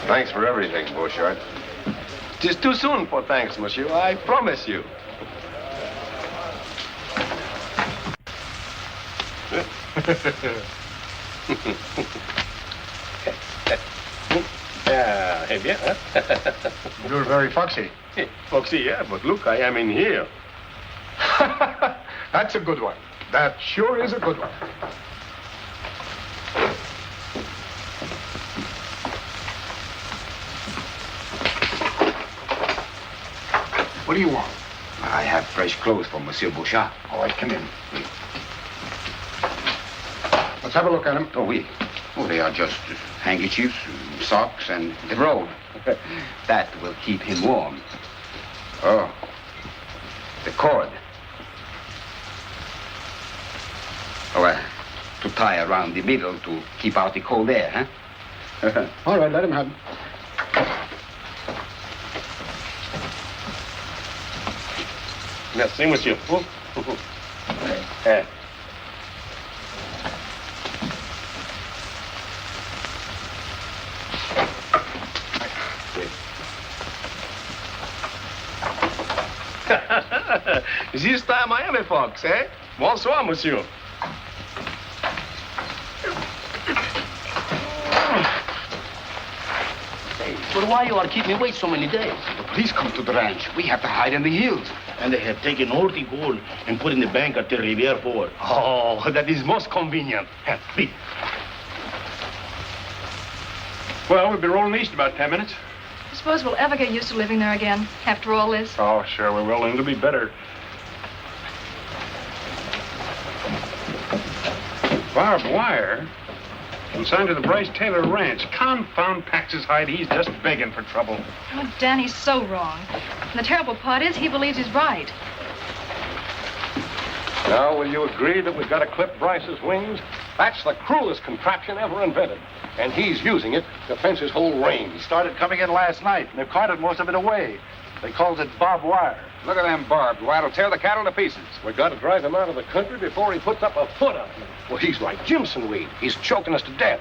Thanks for everything, Beauchard. It is too soon for thanks, monsieur. I promise you. Eh bien, hein? You're very foxy. Foxy, yeah, but look, I am in here. That's a good one. That sure is a good one. What do you want? I have fresh clothes for Monsieur Beauchard. All right, come in. Let's have a look at them. Oh, oui. Oh, they are just handkerchiefs, socks, and the robe. That will keep him warm. Oh, the cord. Oh, to tie around the middle to keep out the cold air, huh? All right, let him have them. Merci, monsieur. Eh. This time I am a fox, eh? Bonsoir, monsieur. Hey, but why you are keeping me wait so many days? The police come to the ranch. We have to hide in the hills. And they have taken all the gold and put in the bank at the Riviere Ford. Oh, that is most convenient. Please. Well, we'll be rolling east about 10 minutes. I suppose we'll ever get used to living there again after all this. Oh, sure we will, and it'll be better. Barbed wire? Consigned to the Bryce Taylor Ranch. Confound Pax's hide. He's just begging for trouble. Oh, Danny's so wrong. And the terrible part is he believes he's right. Now, will you agree that we've got to clip Bryce's wings? That's the cruelest contraption ever invented. And he's using it to fence his whole range. Started coming in last night, and they've carted most of it away. They calls it barbed wire. Look at them barbed wire. It'll tear the cattle to pieces. We've got to drive him out of the country before he puts up a foot on it. Well, he's like Jimson weed. He's choking us to death.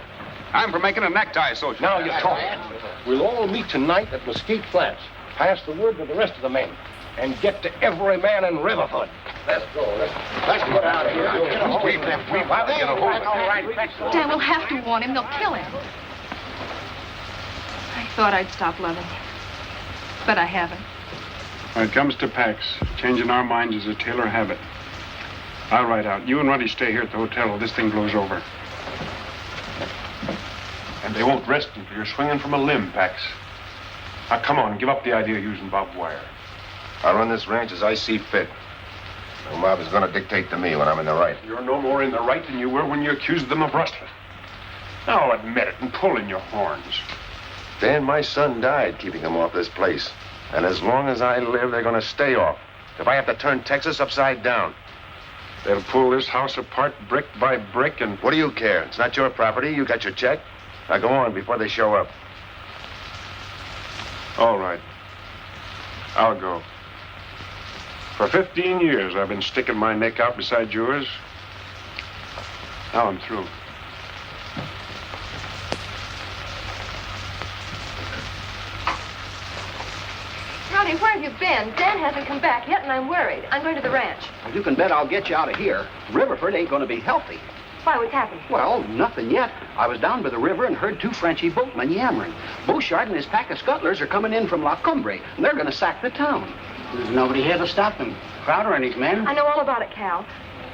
I'm for making a necktie social. Now you're talking. We'll all meet tonight at Mesquite Flats. Pass the word to the rest of the men. And get to every man in Riverfoot. Let's go. Let's get out of here. Dan, we'll have to warn him. They'll kill him. I thought I'd stop loving him. But I haven't. When it comes to Pax, changing our minds is a Taylor habit. I'll ride out. You and Ruddy stay here at the hotel till this thing blows over. And they won't rest until you're swinging from a limb, Pax. Now, come on, give up the idea of using barbed wire. I run this ranch as I see fit. The mob is going to dictate to me when I'm in the right. You're no more in the right than you were when you accused them of rustling. Now admit it and pull in your horns. Dan, my son died keeping them off this place. And as long as I live, they're going to stay off. If I have to turn Texas upside down. They'll pull this house apart brick by brick and... What do you care? It's not your property. You got your check. Now go on before they show up. All right. I'll go. For 15 years, I've been sticking my neck out beside yours. Now I'm through. Ronnie, where have you been? Dan hasn't come back yet, and I'm worried. I'm going to the ranch. Well, you can bet I'll get you out of here. Riverford ain't going to be healthy. Why, what's happened? Well, nothing yet. I was down by the river and heard two Frenchy boatmen yammering. Bouchard and his pack of scuttlers are coming in from La Cumbre, and they're going to sack the town. There's nobody here to stop them. Crowder and his men. I know all about it, Cal.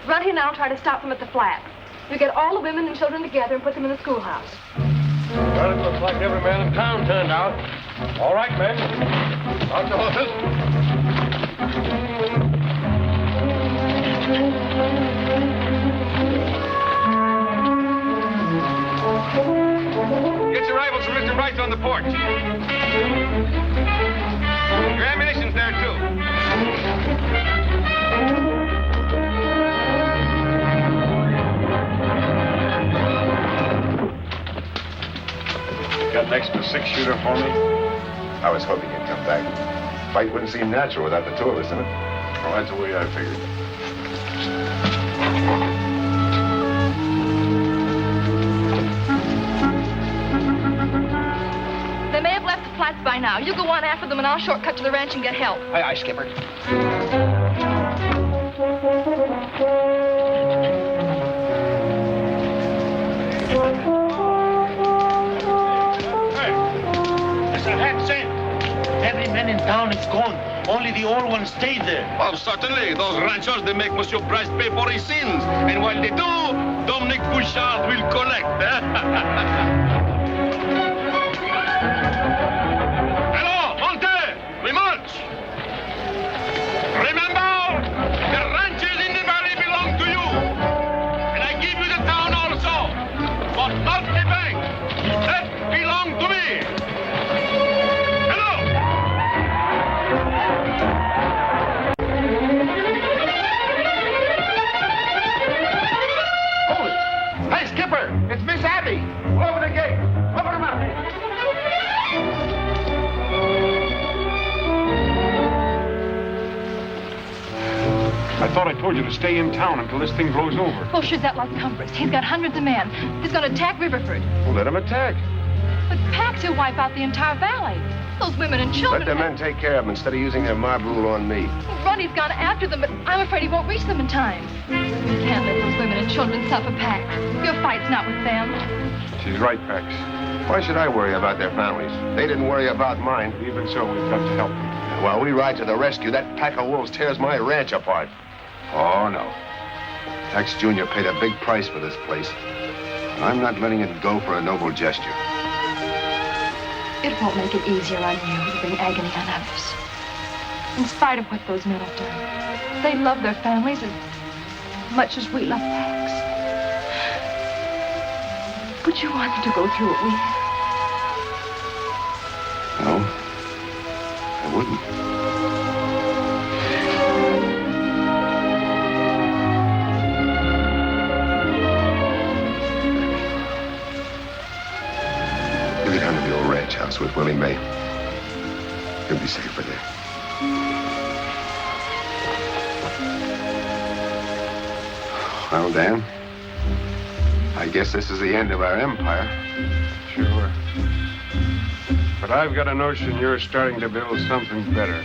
Ronnie and I'll try to stop them at the flat. We get all the women and children together and put them in the schoolhouse. Well, it looks like every man in town turned out. All right, men. Out the horses. Get your rifles from Mr. Bryce on the porch. Your ammunition's there, too. Got an extra six-shooter for me? I was hoping you'd come back. Fight wouldn't seem natural without the two of us in it. Well, that's the way I figured. They may have left the flats by now. You go on after them, and I'll shortcut to the ranch and get help. Aye, aye, Skipper. Every man in town is gone. Only the old ones stayed there. Well, certainly. Those ranchers, they make Monsieur Bryce pay for his sins. And while they do, Dominic Bouchard will collect. Hello, Monte! We march! Remember, the ranches in the valley belong to you. And I give you the town also. But not the bank. That belongs to me. Hey, Skipper! It's Miss Abby! Over the gate! Open them up! I thought I told you to stay in town until this thing blows over. Bullshit, that like Cumbers. He's got hundreds of men. He's going to attack Riverford. Well, let him attack. But Pax will wipe out the entire valley. Those women and children. Let their men take care of them instead of using their mob rule on me. Ronnie's gone after them, but I'm afraid he won't reach them in time. We can't let those women and children suffer, Pax. Your fight's not with them. She's right, Pax. Why should I worry about their families? They didn't worry about mine. Even so, we've got to help them. While we ride to the rescue, that pack of wolves tears my ranch apart. Oh, no. Tex Jr. paid a big price for this place. And I'm not letting it go for a noble gesture. It won't make it easier on you to bring agony on others. In spite of what those men have done, they love their families as much as we love Pax. Would you want them to go through what we have? No, I wouldn't. You get down to the old ranch house with Willie May. You'll be safer there. Well, Dan, I guess this is the end of our empire. Sure. But I've got a notion you're starting to build something better.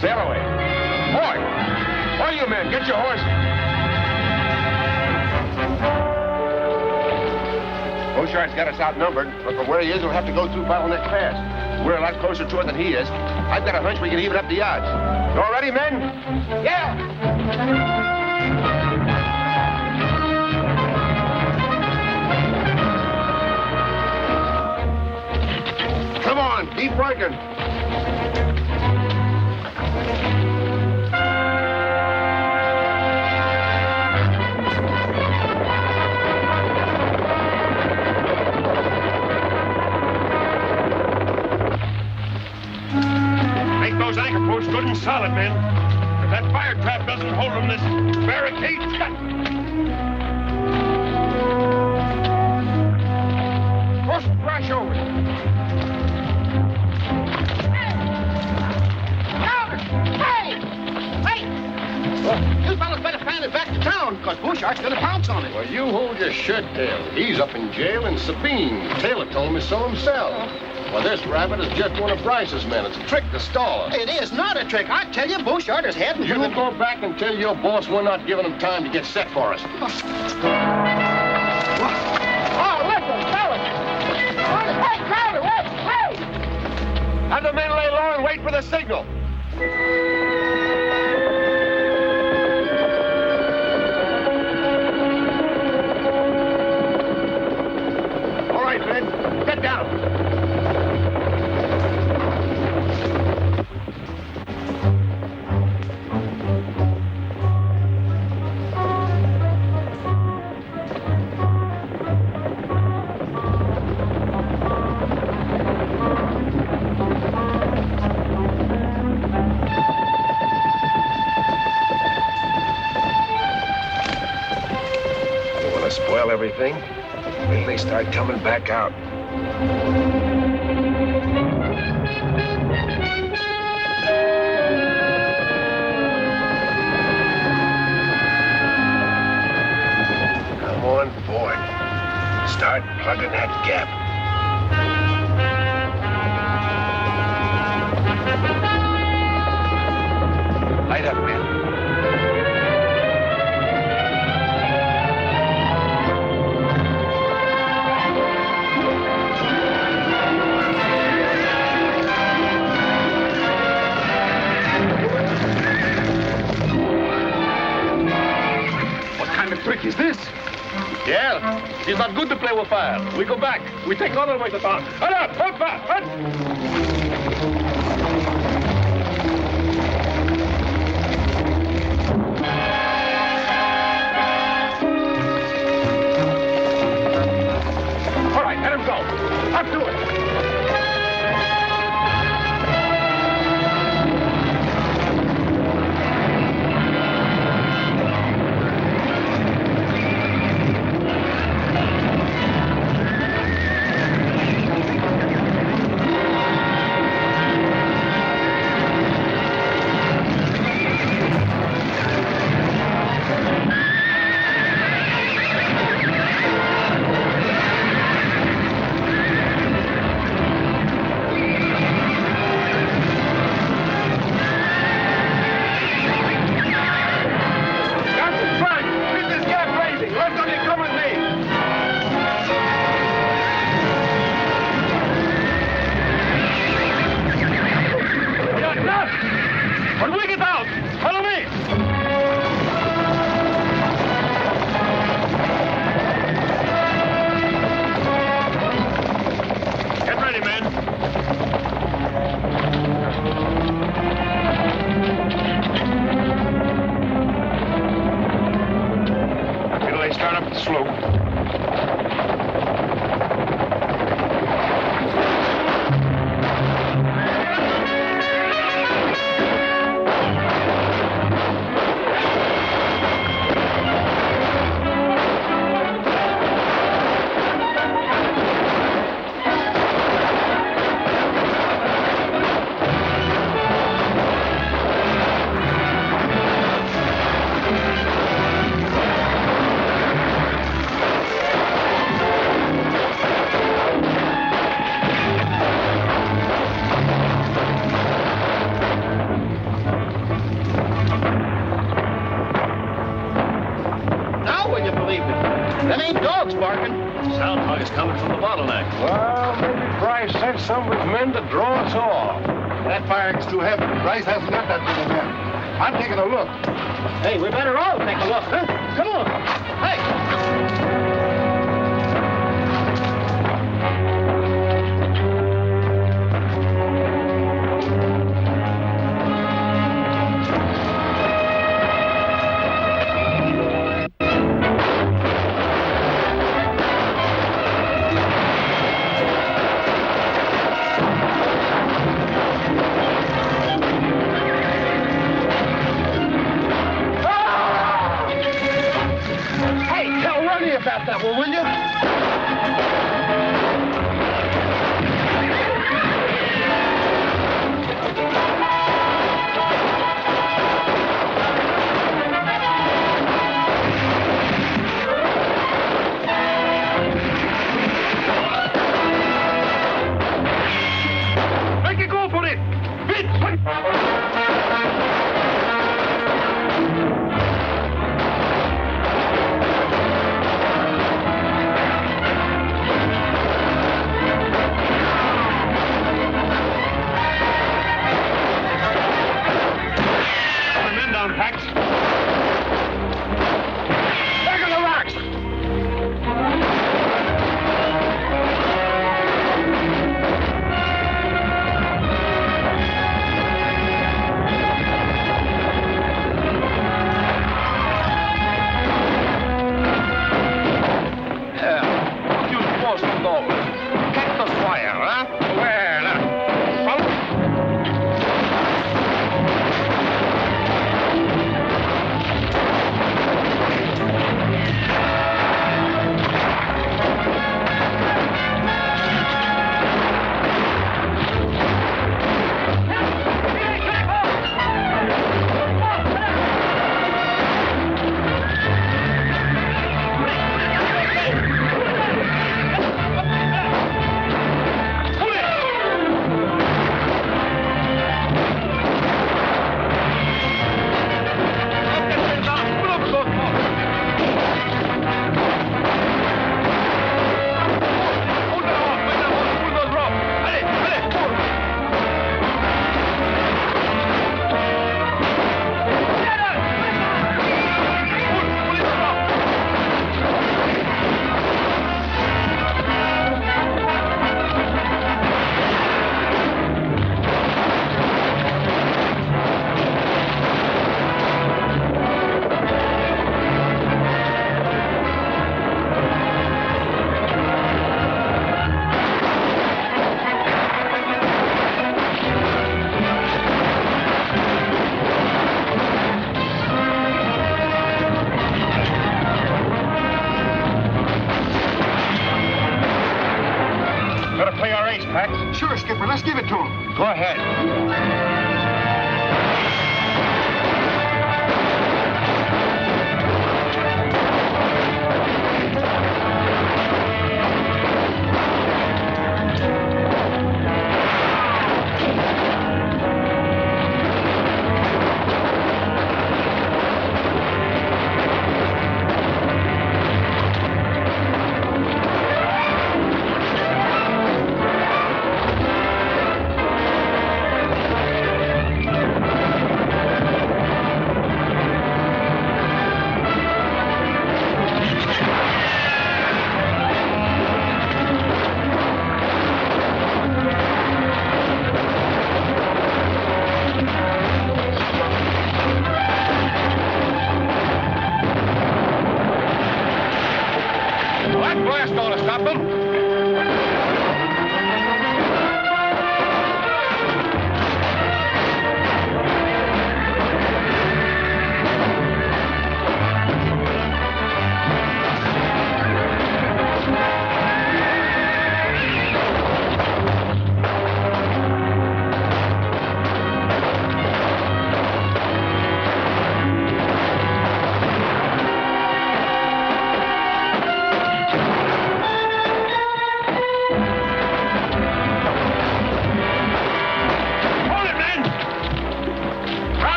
Sail away. Boy! All you men, get your horses. Beauchart's got us outnumbered, but from where he is, we'll have to go through Bottleneck Pass. We're a lot closer to it than he is. I've got a hunch we can even up the odds. You all ready, men? Yeah! Come on, keep working. Make those anchor posts good and solid, men. If that fire trap doesn't hold them, this barricade's cut. Push the brush over. You fellas better fan it back to town, because Beauchart's gonna pounce on it. Well, you hold your shirt tail. He's up in jail in Sabine. Taylor told me so himself. Well, this rabbit is just one of Bryce's men. It's a trick to stall us. It is not a trick. I tell you, Beauchart is heading You for the... go back and tell your boss we're not giving him time to get set for us. Oh, listen, fellas. Hey, Crowder, wait! Have the men lay low and wait for the signal. All right, men, get down. Spoil everything. Wait till they start coming back out. Come on board. Start plugging that gap. Light up, men. Trick is this? Yeah, it's not good to play with fire. We go back. We take other way to town. Hut up! Hut back! Hut! All right, let him go. Up to it. slope. Now will you believe it? That ain't dogs barking. Sounds like it's coming from the bottleneck. Well, maybe Bryce sent some of his men to draw us off. That firing's too heavy. Bryce hasn't got that many men. I'm taking a look. Hey, we better all take a look, huh? Come on. Hey! Hey, tell Ronnie about that one, will you? Make it go for it! Put men down, Pax. Back on the rocks! Yeah. You supposed to know. Catch the fire, huh? Well, better play our ace, Pax. Sure, Skipper. Let's give it to him. Go ahead.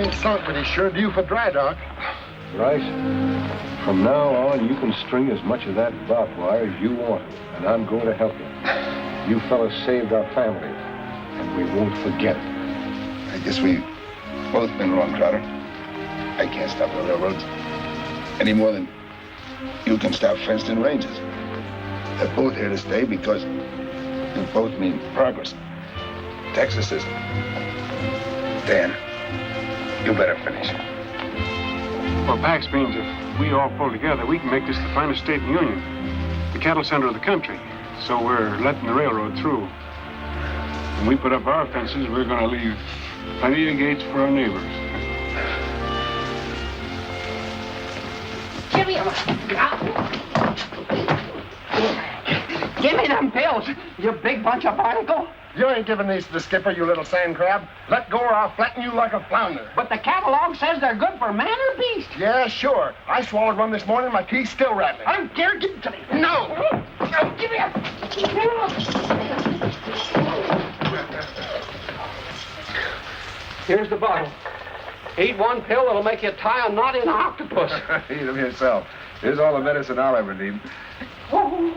ain't sunk, but he's sure due for dry dock. Bryce, from now on, you can string as much of that barbed wire as you want, and I'm going to help you. You fellas saved our family, and we won't forget it. I guess we've both been wrong, Crowder. I can't stop the railroads any more than you can stop fenced-in ranges. They're both here to stay because they both mean progress. Texas is... Dan, you better finish. Well, Pax means if we all pull together, we can make this the finest state in the Union. The cattle center of the country. So we're letting the railroad through. When we put up our fences, we're going to leave plenty of gates for our neighbors. Give me them pills, you big bunch of barnacle. You ain't giving these to the skipper, you little sand crab. Let go or I'll flatten you like a flounder. But the catalog says they're good for man or beast. Yeah, sure. I swallowed one this morning, my teeth's still rattling. I don't care, give it to me. No! Give me a... Here's the bottle. Eat one pill that'll make you tie a knot in an octopus. Eat them yourself. Here's all the medicine I'll ever need. Oh.